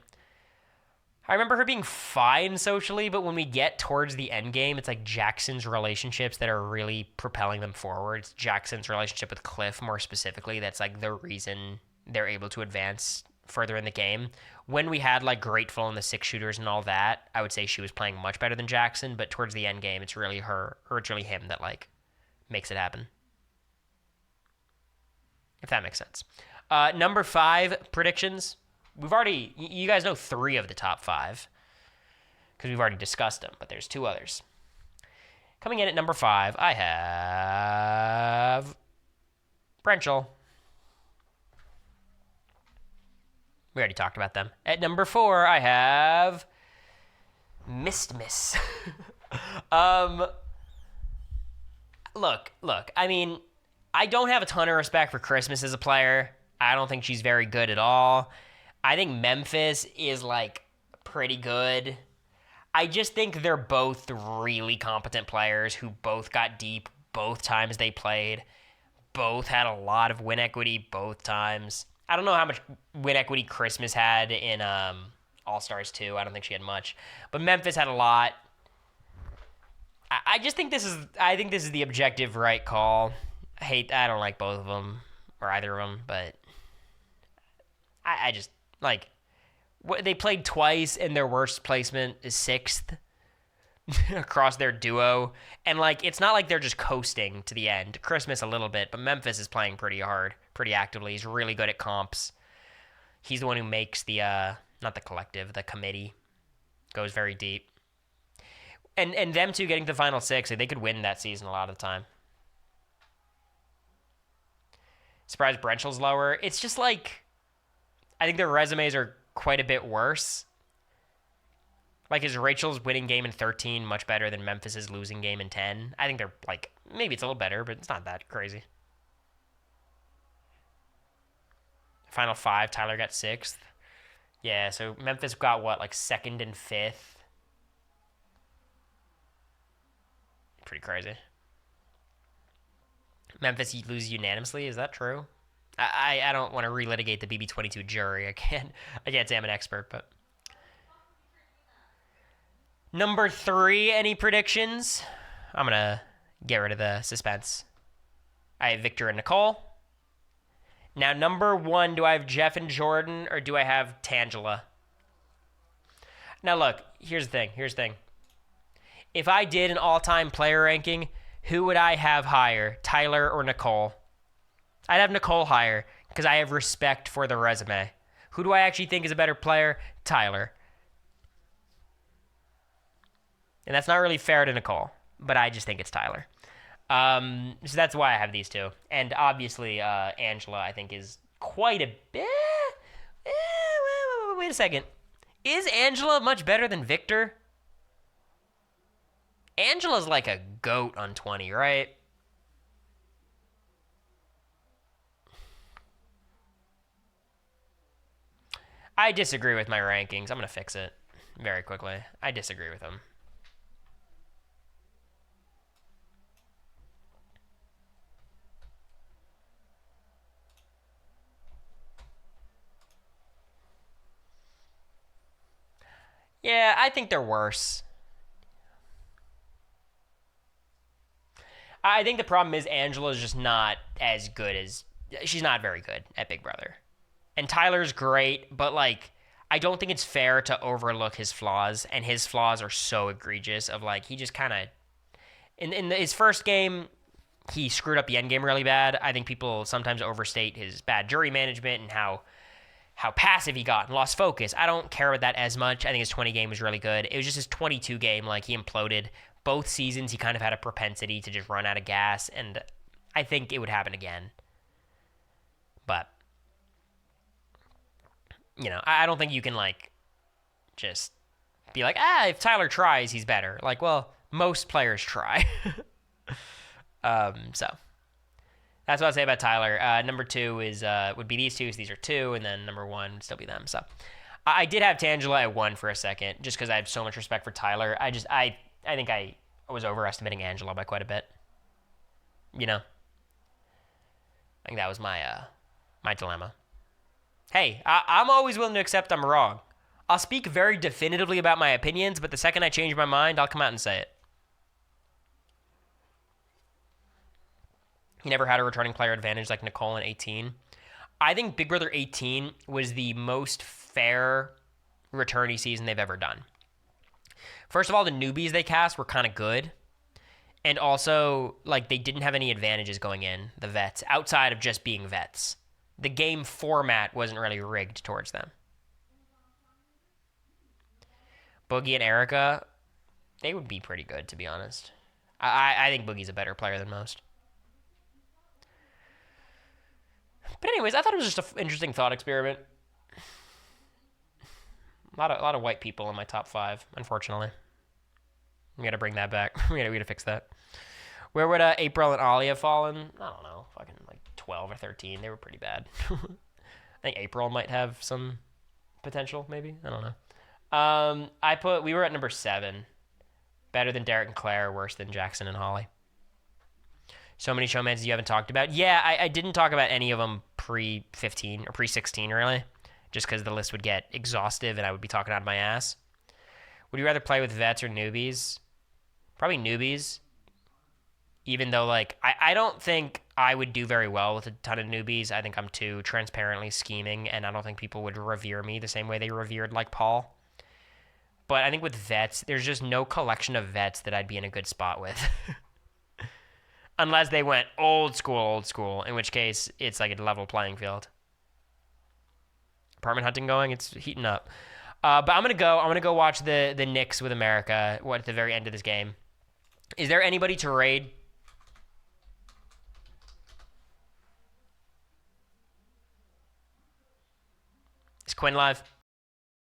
I remember her being fine socially, but when we get towards the end game, it's like Jackson's relationships that are really propelling them forward. It's Jackson's relationship with Cliff, more specifically, that's like the reason they're able to advance further in the game. When we had like Grateful and the 6-shooters and all that, I would say she was playing much better than Jackson, but towards the end game, it's really her, or it's really him that like makes it happen. If that makes sense. Number 5 predictions. We've already, you guys know 3 of the top 5 because we've already discussed them, but there's 2 others. Coming in at number 5, I have Brenchel. We already talked about them. At number 4, I have Miss. Look. I mean, I don't have a ton of respect for Christmas as a player. I don't think she's very good at all. I think Memphis is, like, pretty good. I just think they're both really competent players who both got deep both times they played. Both had a lot of win equity both times. I don't know how much win equity Christmas had in All-Stars 2. I don't think she had much. But Memphis had a lot. I just think this is the objective right call. I don't like both of them, or either of them, but I just, like, they played twice and their worst placement is 6th across their duo. And, like, it's not like they're just coasting to the end. Christmas a little bit, but Memphis is playing pretty hard, pretty actively. He's really good at comps. He's the one who makes the, not the collective, the committee. Goes very deep. And them two getting to the final 6, they could win that season a lot of the time. Surprised Brenchel's lower. It's just like, I think their resumes are quite a bit worse. Like, is Rachel's winning game in 13 much better than Memphis's losing game in 10? I think they're, like, maybe it's a little better, but it's not that crazy. Final 5, Tyler got 6th. Yeah, so Memphis got, what, like 2nd and 5th? Pretty crazy. Memphis lose unanimously, is that true? I don't want to relitigate the BB22 jury. I can't say I'm an expert, but... Number 3, any predictions? I'm going to get rid of the suspense. I have Victor and Nicole. Now, number 1, do I have Jeff and Jordan, or do I have Tangela? Now, look, here's the thing. If I did an all-time player ranking, who would I have higher, Tyler or Nicole? I'd have Nicole higher because I have respect for the resume. Who do I actually think is a better player? Tyler. And that's not really fair to Nicole, but I just think it's Tyler. So that's why I have these 2. And obviously, Angela, I think, is quite a bit... Wait a second. Is Angela much better than Victor? Angela's like a goat on 20, right? I disagree with my rankings. I'm going to fix it very quickly. I disagree with them. Yeah, I think they're worse. I think the problem is Angela's just not as good as... She's not very good at Big Brother. And Tyler's great, but, like, I don't think it's fair to overlook his flaws, and his flaws are so egregious of, like, he just kind of... In his first game, he screwed up the end game really bad. I think people sometimes overstate his bad jury management and how passive he got and lost focus. I don't care about that as much. I think his 20 game was really good. It was just his 22 game, like, he imploded. Both seasons, he kind of had a propensity to just run out of gas, and I think it would happen again. But, you know, I don't think you can, like, just be like, if Tyler tries, he's better. Like, well, most players try. So, that's what I'd say about Tyler. Number 2 is would be these 2, so these are 2, and then number 1 would still be them. So, I did have Tangela at 1 for a second, just because I have so much respect for Tyler. I think I was overestimating Angela by quite a bit. You know? I think that was my dilemma. Hey, I'm always willing to accept I'm wrong. I'll speak very definitively about my opinions, but the second I change my mind, I'll come out and say it. He never had a returning player advantage like Nicole in 18. I think Big Brother 18 was the most fair returnee season they've ever done. First of all, the newbies they cast were kind of good. And also, like, they didn't have any advantages going in, the vets, outside of just being vets. The game format wasn't really rigged towards them. Boogie and Erica, they would be pretty good, to be honest. I think Boogie's a better player than most. But anyways, I thought it was just an interesting thought experiment. A lot of white people in my top 5, unfortunately. We got to bring that back. we got to fix that. Where would April and Ollie have fallen? I don't know. Fucking like 12 or 13. They were pretty bad. I think April might have some potential, maybe. I don't know. We were at number 7. Better than Derek and Claire, worse than Jackson and Holly. So many showmances you haven't talked about. Yeah, I didn't talk about any of them pre-15 or pre-16, really. Just because the list would get exhaustive and I would be talking out of my ass. Would you rather play with vets or newbies? Probably newbies. Even though, like, I don't think I would do very well with a ton of newbies. I think I'm too transparently scheming, and I don't think people would revere me the same way they revered, like, Paul. But I think with vets, there's just no collection of vets that I'd be in a good spot with. Unless they went old school, in which case it's like a level playing field. Apartment hunting going, it's heating up. But I'm gonna go watch the Knicks with America at the very end of this game. Is there anybody to raid? Is Quinn live?